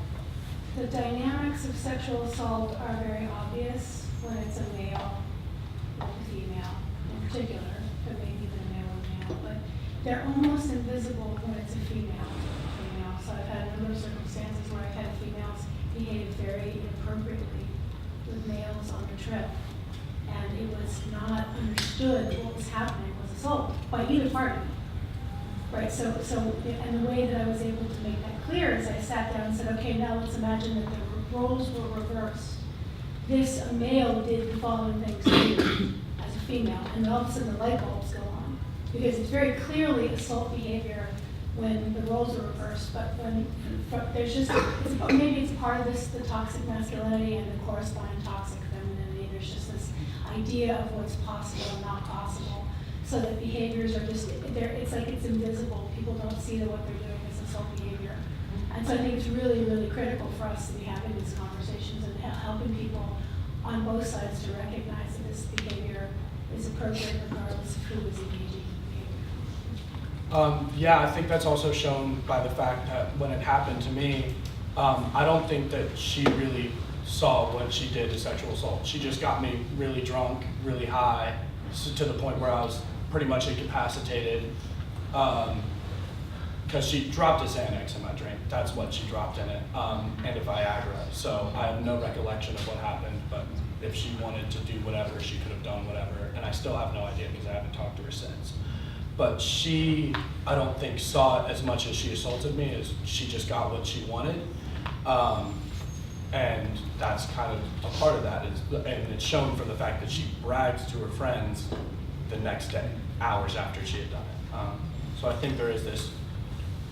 the dynamics of sexual assault are very obvious when it's a male or a female in particular, but maybe even a male or male, but they're almost invisible when it's a female. So I've had a number of circumstances where I've had females behave very inappropriately with males on the trip, and it was not understood what was happening was assault by either party. Right, so, and the way that I was able to make that clear is I sat down and said, okay, now let's imagine that the roles were reversed. A male did the following things to you as a female, and then all of a sudden the light bulbs go on. Because it's very clearly assault behavior when the roles are reversed, but when there's just, maybe it's part of this, the toxic masculinity and the corresponding toxic femininity. There's just this idea of what's possible and not possible. So that behaviors are just, it's like it's invisible. People don't see that what they're doing is assault behavior. And so I think it's really, really critical for us to be having these conversations and helping people on both sides to recognize that this behavior is appropriate regardless of who is engaging in the behavior. Yeah, I think that's also shown by the fact that when it happened to me, I don't think that she really saw what she did as sexual assault. She just got me really drunk, really high, to the point where I was pretty much incapacitated, because she dropped a Xanax in my drink. That's what she dropped in it, and a Viagra. So I have no recollection of what happened, but if she wanted to do whatever, she could have done whatever, and I still have no idea because I haven't talked to her since. But she, I don't think, saw it as much as she assaulted me, as she just got what she wanted. And that's kind of a part of that, and it's shown from the fact that she brags to her friends the next day, hours after she had done it. So I think there is this,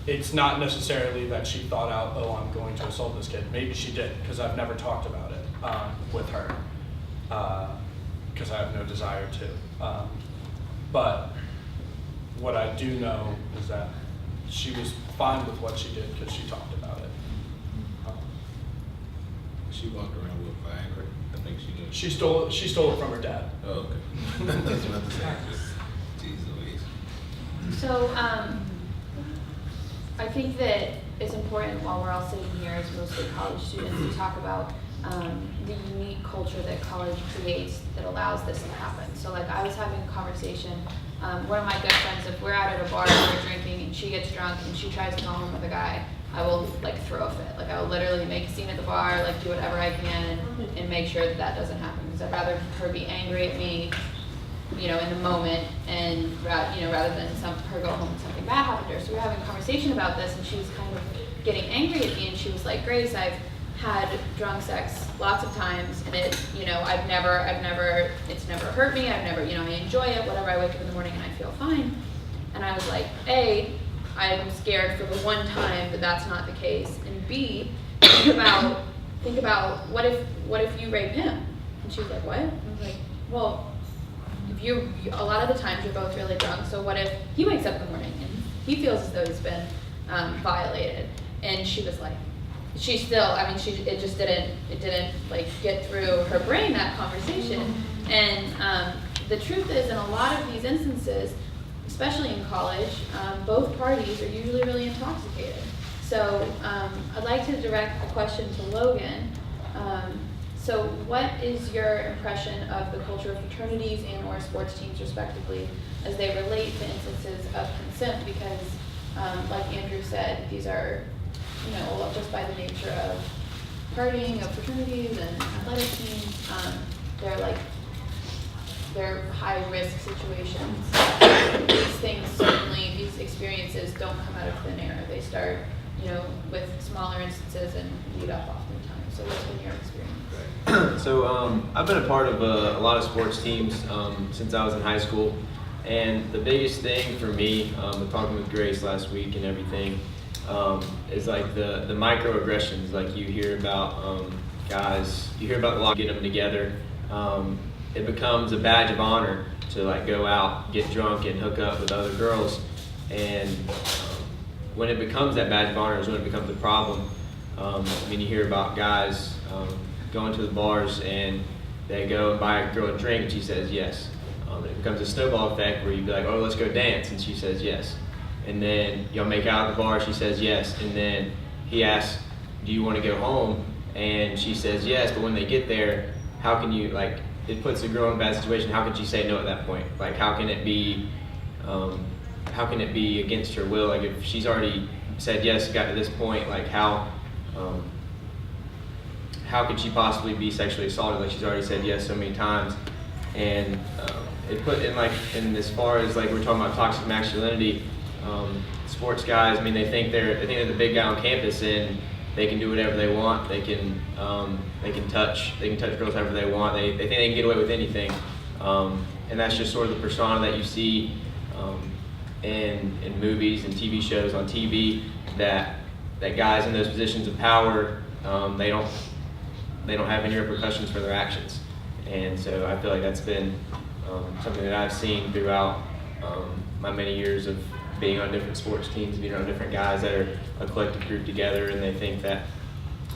it's not necessarily that she thought out, oh, I'm going to assault this kid. Maybe she did, because I've never talked about it with her, because I have no desire to. But what I do know is that she was fine with what she did because she talked about it. She walked around with Viagra. I think she did. She stole it from her dad. Oh, okay. That's what I'm saying. Jeez Louise. So, I think that it's important while we're all sitting here as mostly college students to talk about the unique culture that college creates that allows this to happen. So like I was having a conversation, one of my good friends, if we're out at a bar and we're drinking and she gets drunk and she tries to go home with a guy, I will like throw a fit. Like I will literally make a scene at the bar, like do whatever I can and make sure that that doesn't happen. Because I'd rather her be angry at me, you know, in the moment, and you know, rather than her go home and something bad happened to her. So we were having a conversation about this, and she was kind of getting angry at me, and she was like, "Grace, I've had drunk sex lots of times, and it, you know, it's never hurt me. I've never, you know, I enjoy it. Whatever. I wake up in the morning and I feel fine." And I was like, A, I'm scared for the one time that that's not the case, and B, think about what if you rape him? And she was like, what? And I was like, well, if you a lot of the times you're both really drunk, so what if he wakes up in the morning and he feels as though he's been violated? And she was like, she still, I mean, it didn't like get through her brain, that conversation. And the truth is, in a lot of these instances, especially in college, both parties are usually really intoxicated. So I'd like to direct a question to Logan. So what is your impression of the culture of fraternities and or sports teams respectively as they relate to instances of consent? Because like Andrew said, these are, you know, just by the nature of partying of fraternities and athletic teams, they're high risk situations. These things certainly, these experiences don't come out of thin air. They start, you know, with smaller instances and lead up oftentimes. So what's been your experience? So I've been a part of a lot of sports teams since I was in high school. And the biggest thing for me, with talking with Grace last week and everything, is like the microaggressions. Like you hear about guys, you hear about the law, get them together. It becomes a badge of honor to like go out, get drunk, and hook up with other girls. And when it becomes that badge of honor is when it becomes a problem. I mean, you hear about guys going to the bars and they go and buy a girl a drink and she says yes. It becomes a snowball effect where you'd be like, oh, let's go dance, and she says yes. And then y'all make out at the bar, she says yes, and then he asks, do you want to go home? And she says yes, but when they get there, how can you, like, it puts the girl in a bad situation. How can she say no at that point? Like, how can it be against her will? Like, if she's already said yes, got to this point, like, how could she possibly be sexually assaulted? Like, she's already said yes so many times. And it put in, like, in as far as, like, we're talking about toxic masculinity, sports guys, I mean, they think they're the big guy on campus and they can do whatever they want. They can touch girls however they want. They think they can get away with anything. And that's just sort of the persona that you see in movies and TV shows on TV, that guys in those positions of power, they don't have any repercussions for their actions. And so I feel like that's been something that I've seen throughout my many years of being on different sports teams, being around different guys that are a collective group together, and they think that,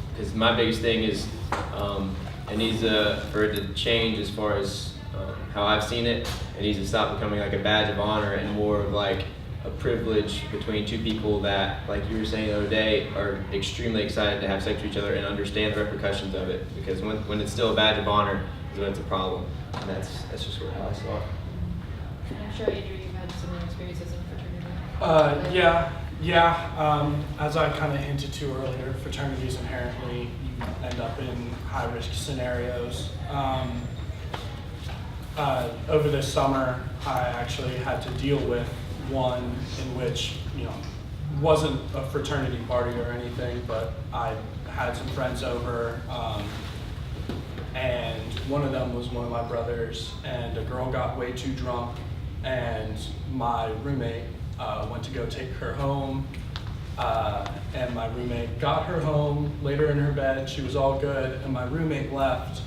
because my biggest thing is it needs for it to change as far as how I've seen it. It needs to stop becoming like a badge of honor and more of like a privilege between two people that, like you were saying the other day, are extremely excited to have sex with each other and understand the repercussions of it. Because when it's still a badge of honor is when it's a problem, and that's just sort of how I saw it. I'm sure Andrew, you've had similar experiences in fraternity. As I kind of hinted to earlier, fraternities inherently, you end up in high-risk scenarios. Over this summer, I actually had to deal with one in which, wasn't a fraternity party or anything, but I had some friends over, and one of them was one of my brothers, and a girl got way too drunk, and my roommate went to go take her home, and my roommate got her home, laid her in her bed, she was all good, and my roommate left.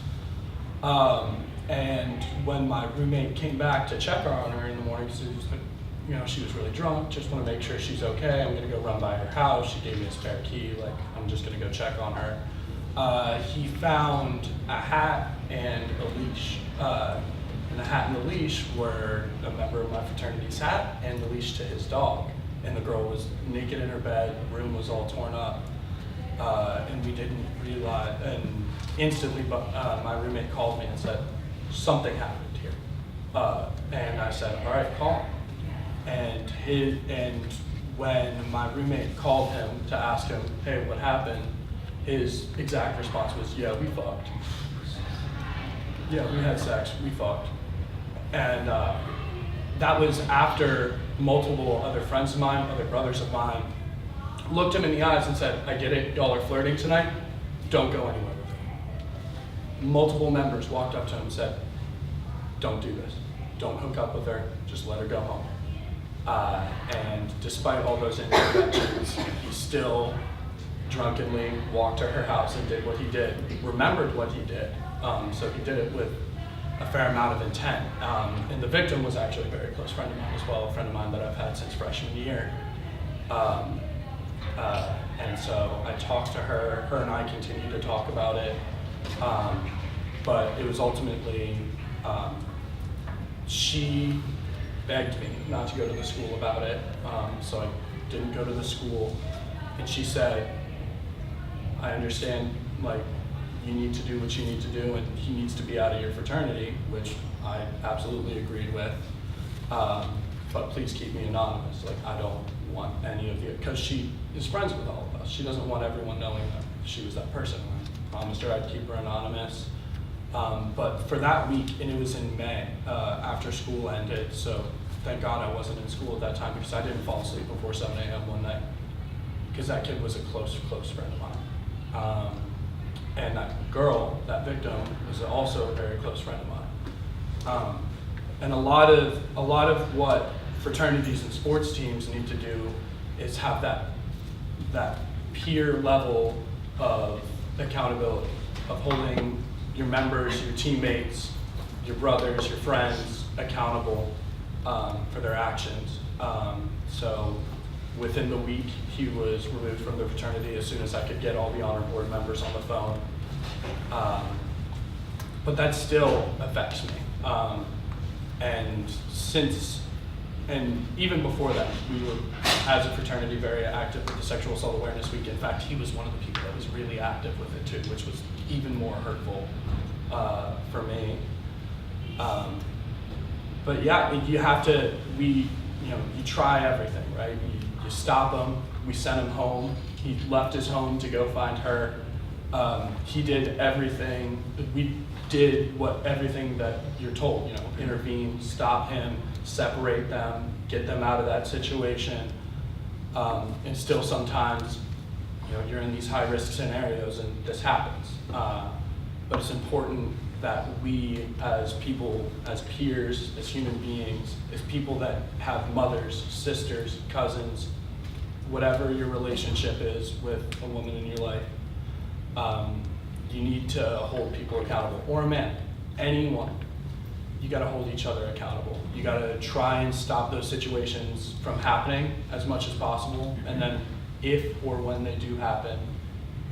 And when my roommate came back to check on her in the morning, because she was really drunk, just want to make sure she's okay, I'm going to go run by her house, she gave me a spare key, like, I'm just going to go check on her. He found a hat and a leash. And the hat and the leash were a member of my fraternity's hat and the leash to his dog. And the girl was naked in her bed, the room was all torn up, and we didn't realize, and instantly my roommate called me and said, something happened here. And I said, all right, call him. And when my roommate called him to ask him, hey, what happened? His exact response was, yeah, we fucked. Yeah, we had sex, we fucked. And that was after multiple other friends of mine, other brothers of mine, looked him in the eyes and said, I get it, y'all are flirting tonight, don't go anywhere with her. Multiple members walked up to him and said, don't do this, don't hook up with her, just let her go home. And despite all those interventions, he still drunkenly walked to her house and did what he did, remembered what he did. So he did it with a fair amount of intent. And the victim was actually a very close friend of mine as well, a friend of mine that I've had since freshman year. And so I talked to her and I continued to talk about it. But it was ultimately, she begged me not to go to the school about it. So I didn't go to the school. And she said, I understand, like, you need to do what you need to do, and he needs to be out of your fraternity, which I absolutely agreed with. But please keep me anonymous. Like, I don't want any of you, because she is friends with all of us. She doesn't want everyone knowing that she was that person. I promised her I'd keep her anonymous. But for that week, and it was in May, after school ended, so thank God I wasn't in school at that time, because I didn't fall asleep before 7 a.m. one night, because that kid was a close friend of mine. And that girl, that victim, was also a very close friend of mine. And a lot of what fraternities and sports teams need to do is have that peer level of accountability, of holding your members, your teammates, your brothers, your friends accountable for their actions. So within the week, he was removed from the fraternity as soon as I could get all the honor board members on the phone. But that still affects me. And even before that, we were, as a fraternity, very active with the Sexual Assault Awareness Week. In fact, he was one of the people that was really active with it too, which was even more hurtful for me. But yeah, you have to, you try everything, right? You stop him, we sent him home. He left his home to go find her. He did everything, we did everything that you're told, intervene, stop him, separate them, get them out of that situation. And still sometimes, you're in these high risk scenarios and this happens. But it's important that we as people, as peers, as human beings, as people that have mothers, sisters, cousins, whatever your relationship is with a woman in your life, you need to hold people accountable, or a man, anyone. You gotta hold each other accountable. You gotta try and stop those situations from happening as much as possible, and then if or when they do happen,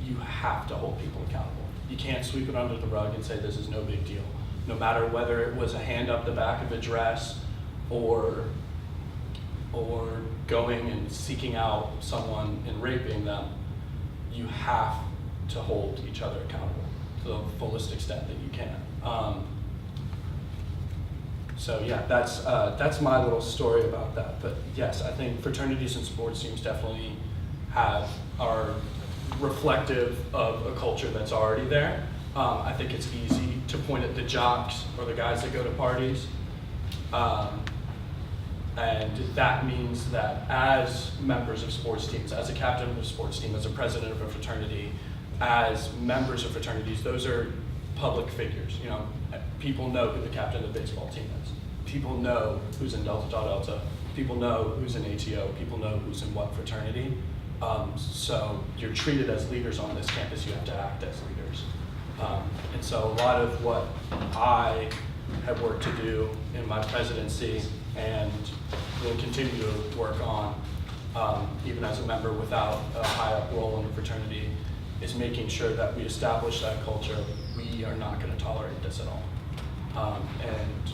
you have to hold people accountable. You can't sweep it under the rug and say this is no big deal. No matter whether it was a hand up the back of a dress or going and seeking out someone and raping them, you have to hold each other accountable to the fullest extent that you can. So yeah, that's my little story about that. But yes, I think fraternities and sports teams definitely are reflective of a culture that's already there. I think it's easy to point at the jocks or the guys that go to parties. And that means that as members of sports teams, as a captain of a sports team, as a president of a fraternity, as members of fraternities, those are public figures. People know who the captain of the baseball team is. People know who's in Delta Tau Delta. People know who's in ATO. People know who's in what fraternity. So you're treated as leaders on this campus. You have to act as leaders. And so a lot of what I have worked to do in my presidency and will continue to work on, even as a member without a high up role in the fraternity, is making sure that we establish that culture. We are not going to tolerate this at all. And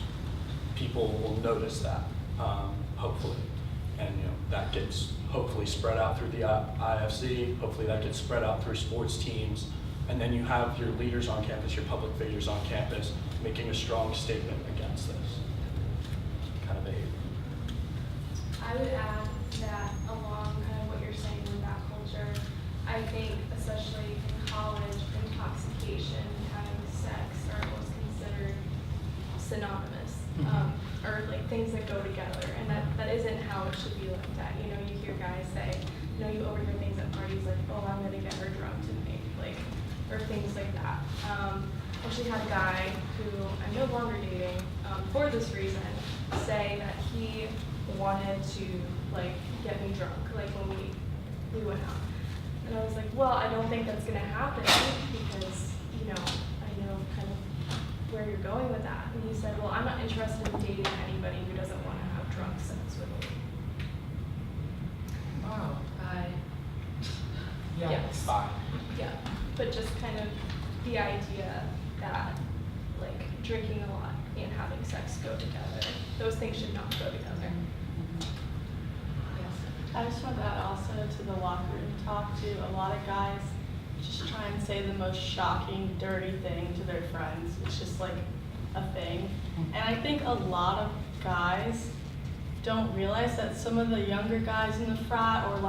people will notice that, hopefully. And that gets hopefully spread out through the IFC, hopefully that gets spread out through sports teams. And then you have your leaders on campus, your public figures on campus, making a strong statement against this kind of behavior. I would add that along kind of what you're saying with that culture, I think especially in college, intoxication and having sex are almost considered synonymous, or like things that go together, and that isn't how it should be looked at. You hear guys say, you overhear things at parties like, oh, I'm gonna get her drunk tonight, or things like that. Actually had a guy who I'm no longer dating for this reason say that he wanted to get me drunk when we went out. And I was like, well, I don't think that's gonna happen because I know kind of where you're going with that. And he said, well, I'm not interested in dating anybody who doesn't want to have drunk sex with me. Wow. Yeah. Yes. Fine. Yeah, but just kind of the idea that drinking a lot and having sex go together. Those things should not go together. I just want to add also to the locker room talk too. A lot of guys just try and say the most shocking, dirty thing to their friends. It's just a thing. And I think a lot of guys don't realize that some of the younger guys in the frat or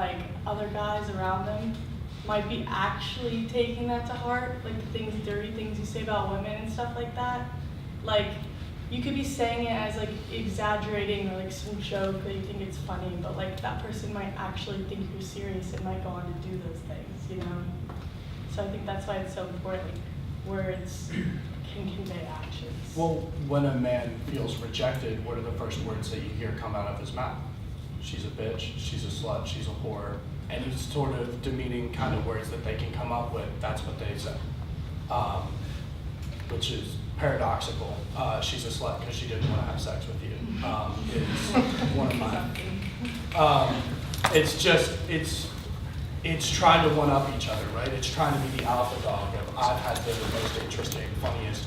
other guys around them might be actually taking that to heart, the dirty things you say about women and stuff like that. You could be saying it as exaggerating or some joke that you think it's funny, but that person might actually think you're serious and might go on to do those things, So I think that's why it's so important. Words can convey actions. Well, when a man feels rejected, what are the first words that you hear come out of his mouth? She's a bitch, she's a slut, she's a whore. Any sort of demeaning kind of words that they can come up with, that's what they say. Which is paradoxical. She's a slut because she didn't want to have sex with you. Is one of mine. it's just, it's trying to one-up each other, right? It's trying to be the alpha dog of, I've had the most interesting, funniest,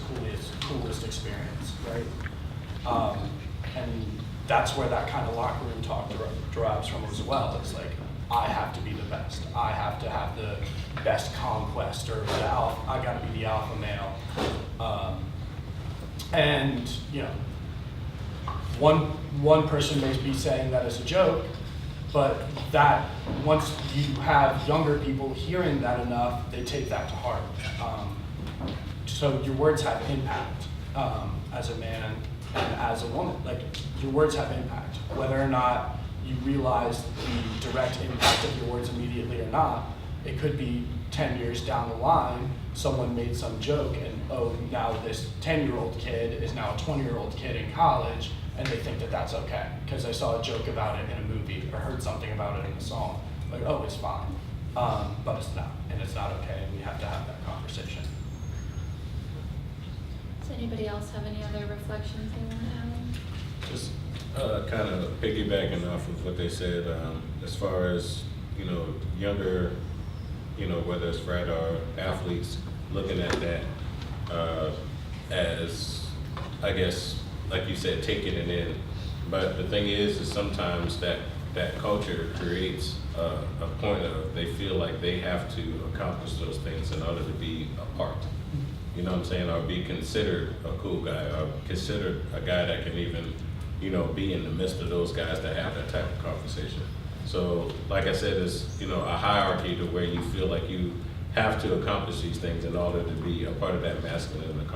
coolest experience, right? And that's where that kind of locker room talk derives from as well. It's like, I have to be the best. I have to have the best conquest, or the alpha, I gotta be the alpha male. And, you know, one person may be saying that as a joke, but that once you have younger people hearing that enough, they take that to heart. So your words have impact as a man and as a woman. Like, your words have impact. Whether or not you realize the direct impact of your words immediately or not, it could be 10 years down the line, someone made some joke and, oh, now this 10-year-old kid is now a 20-year-old kid in college, and they think that that's okay because they saw a joke about it in a movie or heard something about it in a song. Like, oh, it's fine. But it's not, and it's not okay, and we have to have that conversation. Does anybody else have any other reflections they want to add? Just kind of piggybacking off of what they said, as far as, you know, younger, you know, whether it's frat or athletes, looking at that as, I guess, like you said, taking it in. But the thing is sometimes that culture creates a point of, they feel like they have to accomplish those things in order to be a part. You know what I'm saying? Or be considered a cool guy, or considered a guy that can even, you know, be in the midst of those guys that have that type of conversation. So, like I said, it's, you know, a hierarchy to where you feel like you have to accomplish these things in order to be a part of that masculine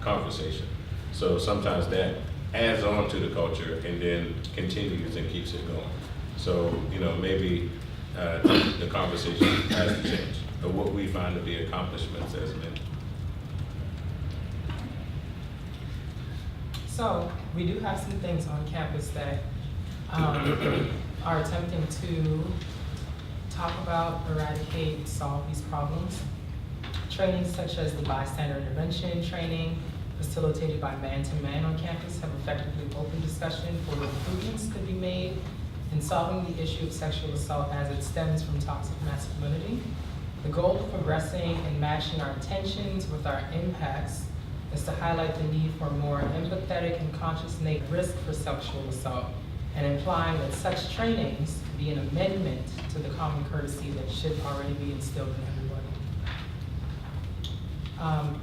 conversation. So sometimes that adds on to the culture and then continues and keeps it going. So, you know, maybe the conversation has to change of what we find to be accomplishments as men. So we do have some things on campus that are attempting to talk about, eradicate, solve these problems. Trainings such as the bystander intervention training facilitated by Man-to-Man on campus have effectively opened discussion for improvements to be made in solving the issue of sexual assault as it stems from toxic masculinity. The goal of progressing and matching our intentions with our impacts is to highlight the need for more empathetic and conscious risk for sexual assault, and implying that such trainings be an amendment to the common courtesy that should already be instilled in everybody.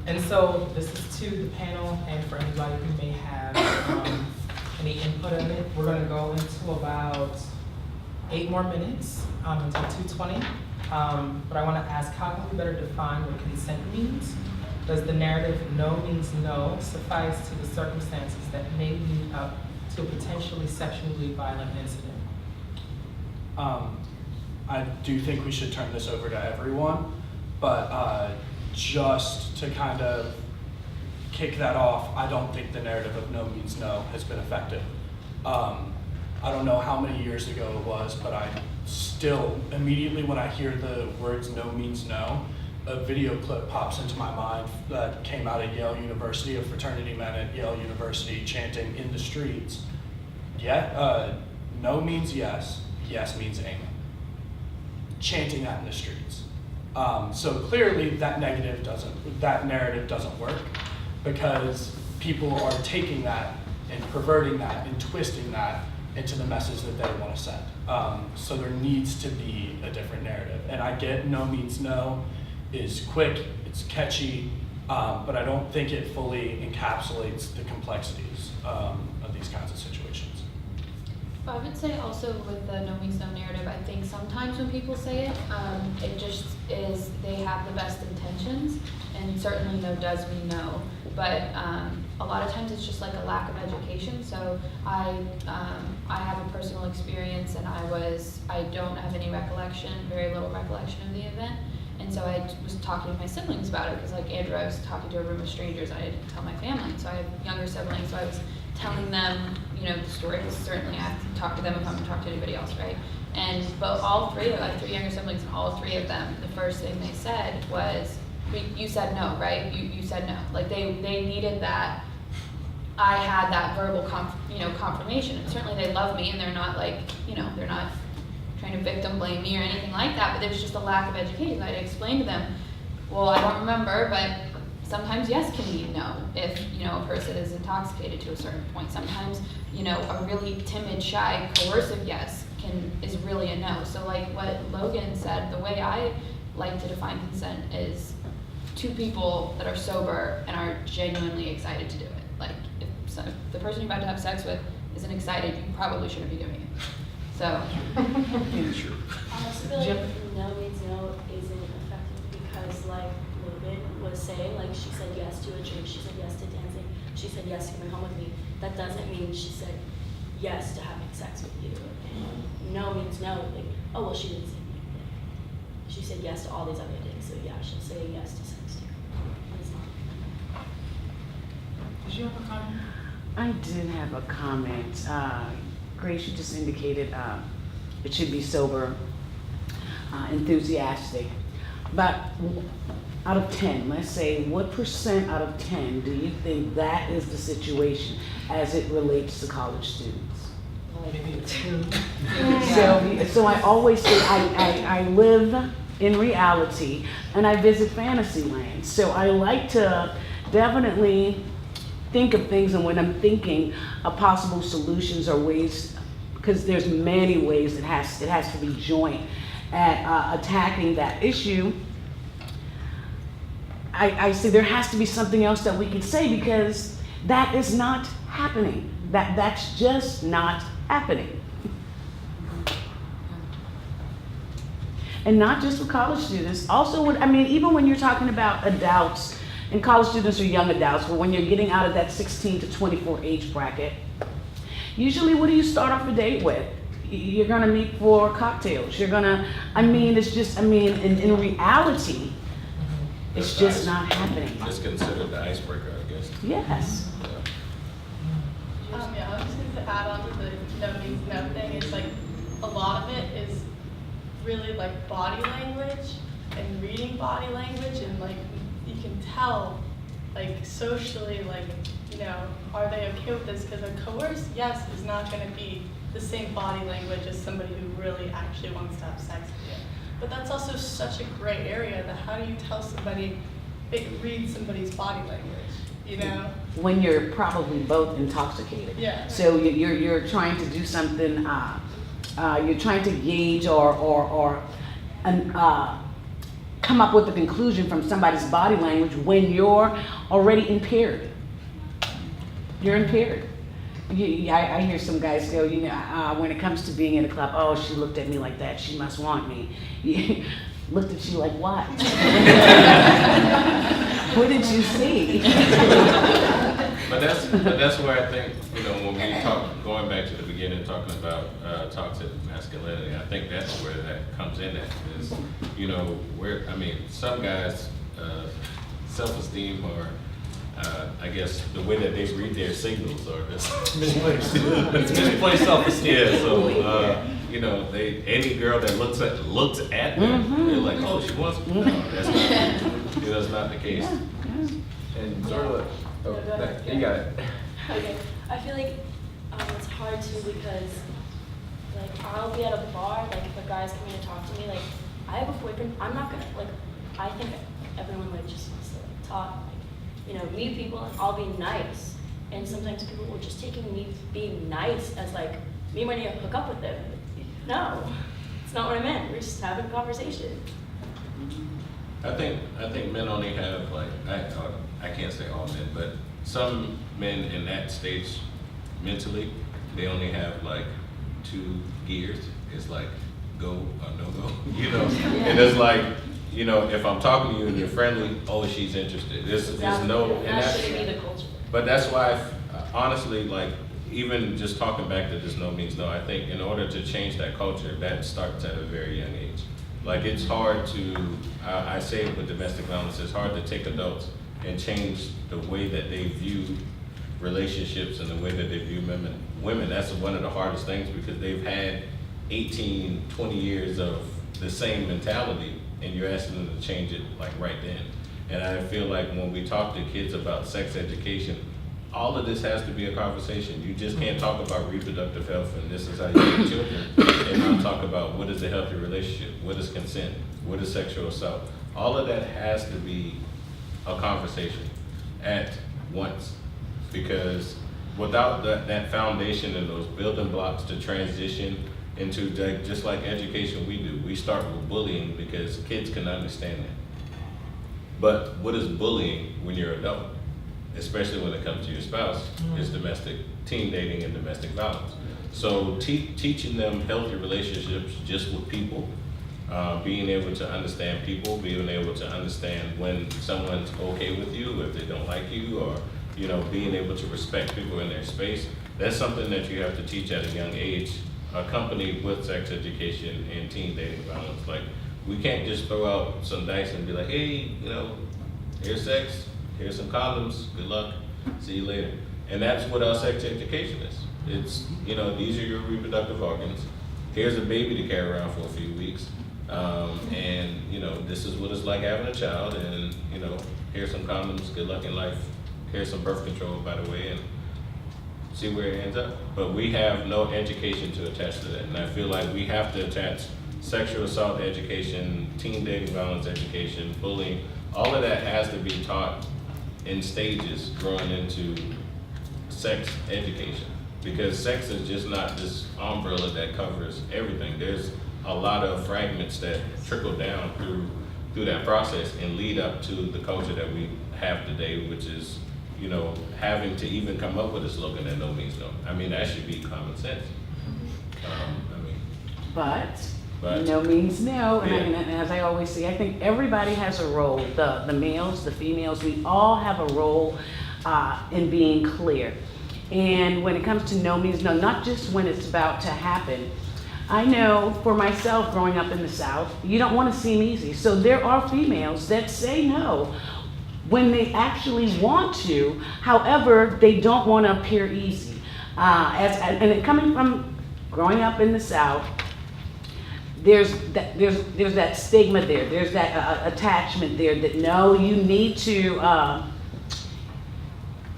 And so this is to the panel and for anybody who may have any input on it. We're gonna go into about 8 more minutes until 2:20. But I wanna ask, how can we better define what consent means? Does the narrative no means no suffice to the circumstances that may lead up to a potentially sexually violent incident? I do think we should turn this over to everyone, but just to kind of kick that off, I don't think the narrative of no means no has been effective. I don't know how many years ago it was, but I still, immediately when I hear the words no means no, a video clip pops into my mind that came out of Yale University, of fraternity men at Yale University chanting in the streets, no means yes, yes means amen. Chanting that in the streets. So clearly that narrative doesn't work, because people are taking that and perverting that and twisting that into the message that they want to send. So there needs to be a different narrative. And I get no means no is quick, it's catchy, but I don't think it fully encapsulates the complexities of these kinds of situations. I would say also with the no means no narrative, I think sometimes when people say it, it just is, they have the best intentions, and certainly no does mean no, but a lot of times it's just like a lack of education. So I have a personal experience, and I don't have any recollection, very little recollection of the event. And so I was talking to my siblings about it, because like Andrew, I was talking to a room of strangers. I didn't tell my family. So I have younger siblings, so I was telling them, you know, the story. Certainly I have to talk to them if I'm gonna talk to anybody else, right? And but all three, I have 3 younger siblings, and all 3 of them, the first thing they said was, you said no, right? You said no. Like they needed that. I had that verbal confirmation. And certainly they love me, and they're not like, you know, they're not trying to victim blame me or anything like that, but there was just a lack of education. I had to explain to them, well, I don't remember, but sometimes yes can mean no if, you know, a person is intoxicated to a certain point. Sometimes, you know, a really timid, shy, coercive yes is really a no. So like what Logan said, the way I like to define consent is two people that are sober and are genuinely excited to do it. Like if the person you're about to have sex with isn't excited, you probably shouldn't be doing it. So. I also feel like no means no isn't effective because, like Logan was saying, like she said yes to a drink, she said yes to dancing, she said yes to coming home with me. That doesn't mean she said yes to having sex with you. And no means no. Like, oh well, she didn't say no. She said yes to all these other things, so yeah, she'll say yes to sex too. But it's not. Did you have a comment? I did have a comment. Grace, you just indicated it should be sober, enthusiastic. But out of 10, let's say, what % out of 10 do you think that is the situation as it relates to college students? Maybe a 2. So I always say I live in reality and I visit fantasy land. So I like to definitely think of things, and when I'm thinking of possible solutions or ways, because there's many ways it has to be joint at attacking that issue. I say there has to be something else that we can say because that is not happening. That's just not happening. And not just with college students, also even when you're talking about adults, and college students are young adults, but when you're getting out of that 16 to 24 age bracket, usually what do you start off a date with? You're gonna meet for cocktails. You're gonna, in reality, it's just not happening. It's considered the icebreaker, I guess. Yes. Yeah, I was just going to add on to the no means no thing. It's like a lot of it is really like body language and reading body language, and like you can tell like socially, like, you know, are they okay with this? Because a coerced yes is not going to be the same body language as somebody who really actually wants to have sex with you. But that's also such a gray area that how do you tell somebody, read somebody's body language, you know? When you're probably both intoxicated. Yeah. So you're trying to do something, you're trying to gauge or come up with a conclusion from somebody's body language when you're already impaired. You're impaired. I hear some guys go, when it comes to being in a club, oh, she looked at me like that, she must want me. Looked at you like what? What did you see? But that's where I think, when we talk, going back to the beginning, talking about toxic masculinity, I think that's where that comes in at, is, some guys, self-esteem or I guess the way that they read their signals are just Misplaced. It's misplaced self-esteem. Yeah, so any girl that looks at them, they're like, oh, she wants me. No, that's not the case. And sort of, you got it. Okay, I feel like it's hard too because, like, I'll be at a bar, like, if a guy's coming to talk to me, like, I have a boyfriend, I'm not gonna, like, I think everyone, like, just wants to, like, talk, like, meet people, and I'll be nice. And sometimes people will just take me being nice as, like, me wanting to hook up with them. No, it's not what I meant. We're just having a conversation. I think men only have, like, I can't say all men, but some men in that stage mentally, they only have like 2 gears. It's like go or no go, And it's like, if I'm talking to you and you're friendly, oh, she's interested. There's no, and that shouldn't be the culture. But that's why, honestly, like, even just talking back to this no means no, I think in order to change that culture, that starts at a very young age. Like, it's hard to, I say it with domestic violence, it's hard to take adults and change the way that they view relationships and the way that they view women. That's one of the hardest things because they've had 18, 20 years of the same mentality, and you're asking them to change it like right then. And I feel like when we talk to kids about sex education, all of this has to be a conversation. You just can't talk about reproductive health and this is how you get children and not talk about what is a healthy relationship, what is consent, what is sexual assault. All of that has to be a conversation at once, because without that foundation and those building blocks to transition into just like education we do, we start with bullying because kids can understand that. But what is bullying when you're an adult, especially when it comes to your spouse, is domestic teen dating and domestic violence. So teaching them healthy relationships just with people, being able to understand people, being able to understand when someone's okay with you, if they don't like you, or being able to respect people in their space. That's something that you have to teach at a young age, accompanied with sex education and teen dating violence. Like, we can't just throw out some dice and be like, hey, here's sex, here's some condoms, good luck, see you later. And that's what our sex education is. It's, these are your reproductive organs. Here's a baby to carry around for a few weeks. And, this is what it's like having a child. And, here's some condoms, good luck in life. Here's some birth control, by the way, and see where it ends up. But we have no education to attach to that. And I feel like we have to attach sexual assault education, teen dating violence education, bullying. All of that has to be taught in stages growing into sex education. Because sex is just not this umbrella that covers everything. There's a lot of fragments that trickle down through that process and lead up to the culture that we have today, which is having to even come up with a slogan that no means no. I mean, that should be common sense. But no means no, and as I always say, I think everybody has a role. The males, the females, we all have a role in being clear. And when it comes to no means no, not just when it's about to happen. I know for myself, growing up in the South, you don't want to seem easy. So there are females that say no when they actually want to. However, they don't want to appear easy. Coming from growing up in the South, there's that stigma there. There's that attachment there that no, you need to.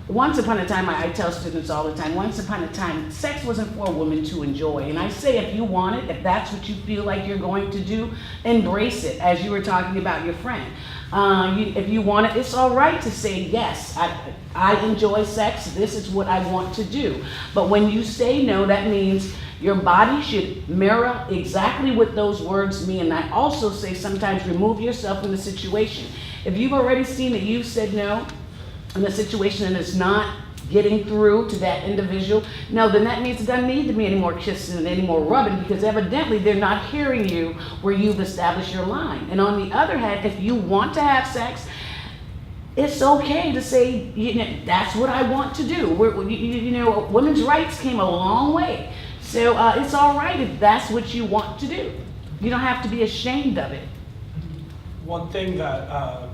Once upon a time, I tell students all the time, once upon a time, sex wasn't for a woman to enjoy. And I say, if you want it, if that's what you feel like you're going to do, embrace it, as you were talking about your friend. If you want it, it's all right to say, yes, I enjoy sex, this is what I want to do. But when you say no, that means your body should mirror exactly what those words mean. And I also say sometimes remove yourself from the situation. If you've already seen that you've said no, in a situation and it's not getting through to that individual, no, then that means it doesn't need to be any more kissing and any more rubbing, because evidently they're not hearing you where you've established your line. And on the other hand, if you want to have sex, it's okay to say, that's what I want to do. Women's rights came a long way. So it's all right if that's what you want to do. You don't have to be ashamed of it. One thing that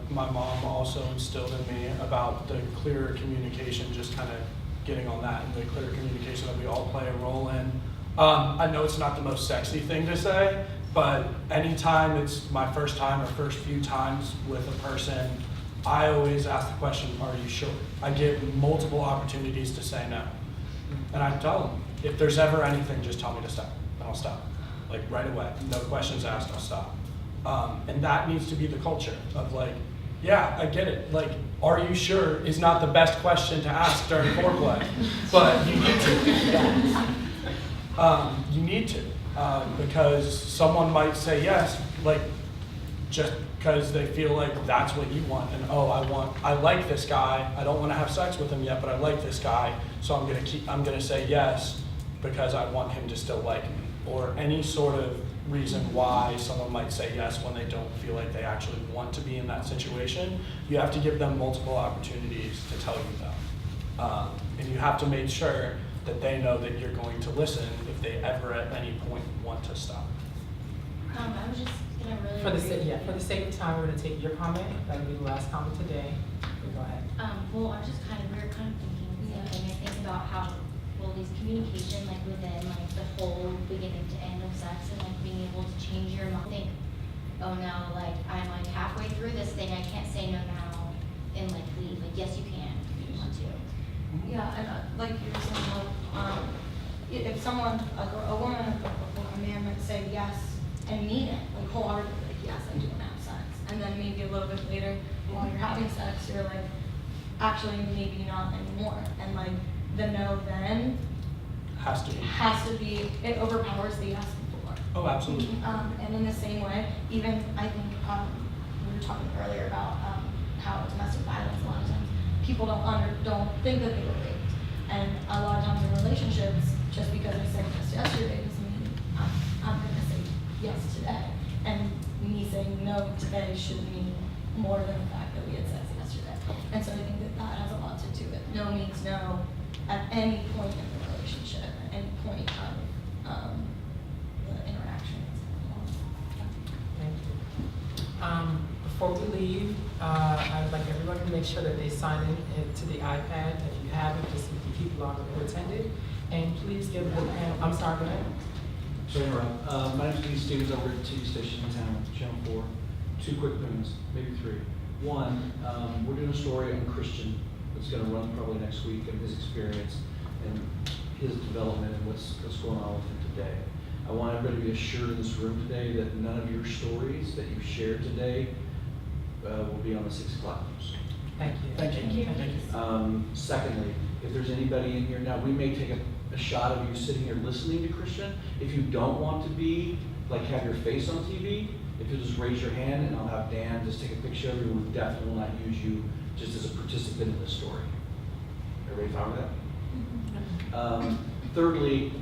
my mom also instilled in me about the clearer communication, just kind of getting on that, and the clearer communication that we all play a role in. I know it's not the most sexy thing to say, but anytime it's my first time or first few times with a person, I always ask the question, are you sure? I give multiple opportunities to say no. And I tell them, if there's ever anything, just tell me to stop, and I'll stop. Like right away, no questions asked, I'll stop. And that needs to be the culture of like, yeah, I get it. Like, are you sure is not the best question to ask during foreplay, but you need to. You need to, because someone might say yes, like just because they feel like that's what you want, and I like this guy. I don't want to have sex with him yet, but I like this guy, so I'm gonna say yes because I want him to still like me, or any sort of reason why someone might say yes when they don't feel like they actually want to be in that situation. You have to give them multiple opportunities to tell you that. And you have to make sure that they know that you're going to listen if they ever at any point want to stop. I was just gonna really For the sake of time, we're gonna take your comment. That'll be the last comment today. Go ahead. Well, I'm just we were kind of thinking the same thing. I think about how, these communication, like within like the whole beginning to end of sex, and like being able to change your mind. Think, oh no, like I'm like halfway through this thing, I can't say no now and like leave. Like yes, you can if you want to. Yeah, and like you were saying, if someone, a woman or a man might say yes and mean it, like wholeheartedly, like yes, I do want to have sex, and then maybe a little bit later, while you're having sex, you're like, actually, maybe not anymore, and like the no then Has to be. it overpowers the yes before. Oh, absolutely. And in the same way, even I think we were talking earlier about how domestic violence, a lot of times people don't think that they were raped, and a lot of times in relationships, just because I said yes yesterday doesn't mean I'm going to say yes today, and me saying no today should mean more than the fact that we had sex yesterday. And so I think that has a lot to do with it. No means no at any point in the relationship, at any point of the interaction. Thank you. Before we leave, I'd like everyone to make sure that they sign in to the iPad. If you haven't, just so you can keep log of who attended. And please give the panel, I'm sorry, go ahead. Sorry, my name is Keith Stevens, over at TV station in town, Channel 4. 2 quick things, maybe 3. One, we're doing a story on Christian that's going to run probably next week, and his experience and his development and what's going on with him today. I want everybody to be assured in this room today that none of your stories that you've shared today will be on the 6 o'clock news. Thank you. Thank you. Thank you. Secondly, if there's anybody in here now, we may take a shot of you sitting here listening to Christian. If you don't want to be, like, have your face on TV, if you'll just raise your hand and I'll have Dan just take a picture of you, we definitely will not use you just as a participant in the story. Everybody fine with that? Thirdly,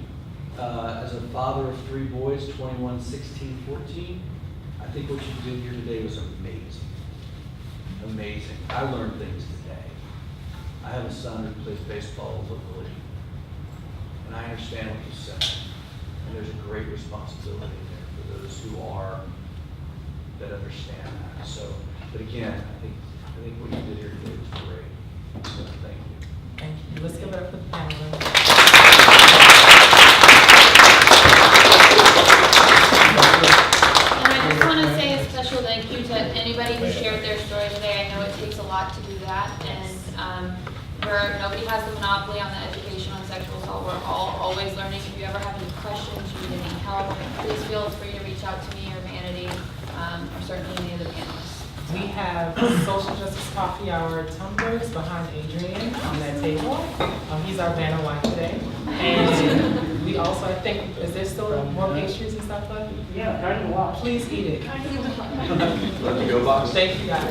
as a father of 3 boys, 21, 16, 14, I think what you did here today was amazing. Amazing. I learned things today. I have a son who plays baseball locally, and I understand what you said. And there's a great responsibility there for those who are, that understand that. So, but again, I think what you did here today was great. So thank you. Thank you. Let's give it up for the panel. And I just want to say a special thank you to anybody who shared their story today. I know it takes a lot to do that, and nobody has the monopoly on the education on sexual assault. We're all always learning. If you ever have any questions, you need any help, please feel free to reach out to me or Vanity, or certainly any of the panelists. We have social justice coffee hour tumblers behind Adrian on that table. He's our banner white today. And we also, I think, is there still more pastries and stuff left? Yeah, kind of a lot. Please eat it. Let me go box. Thank you guys.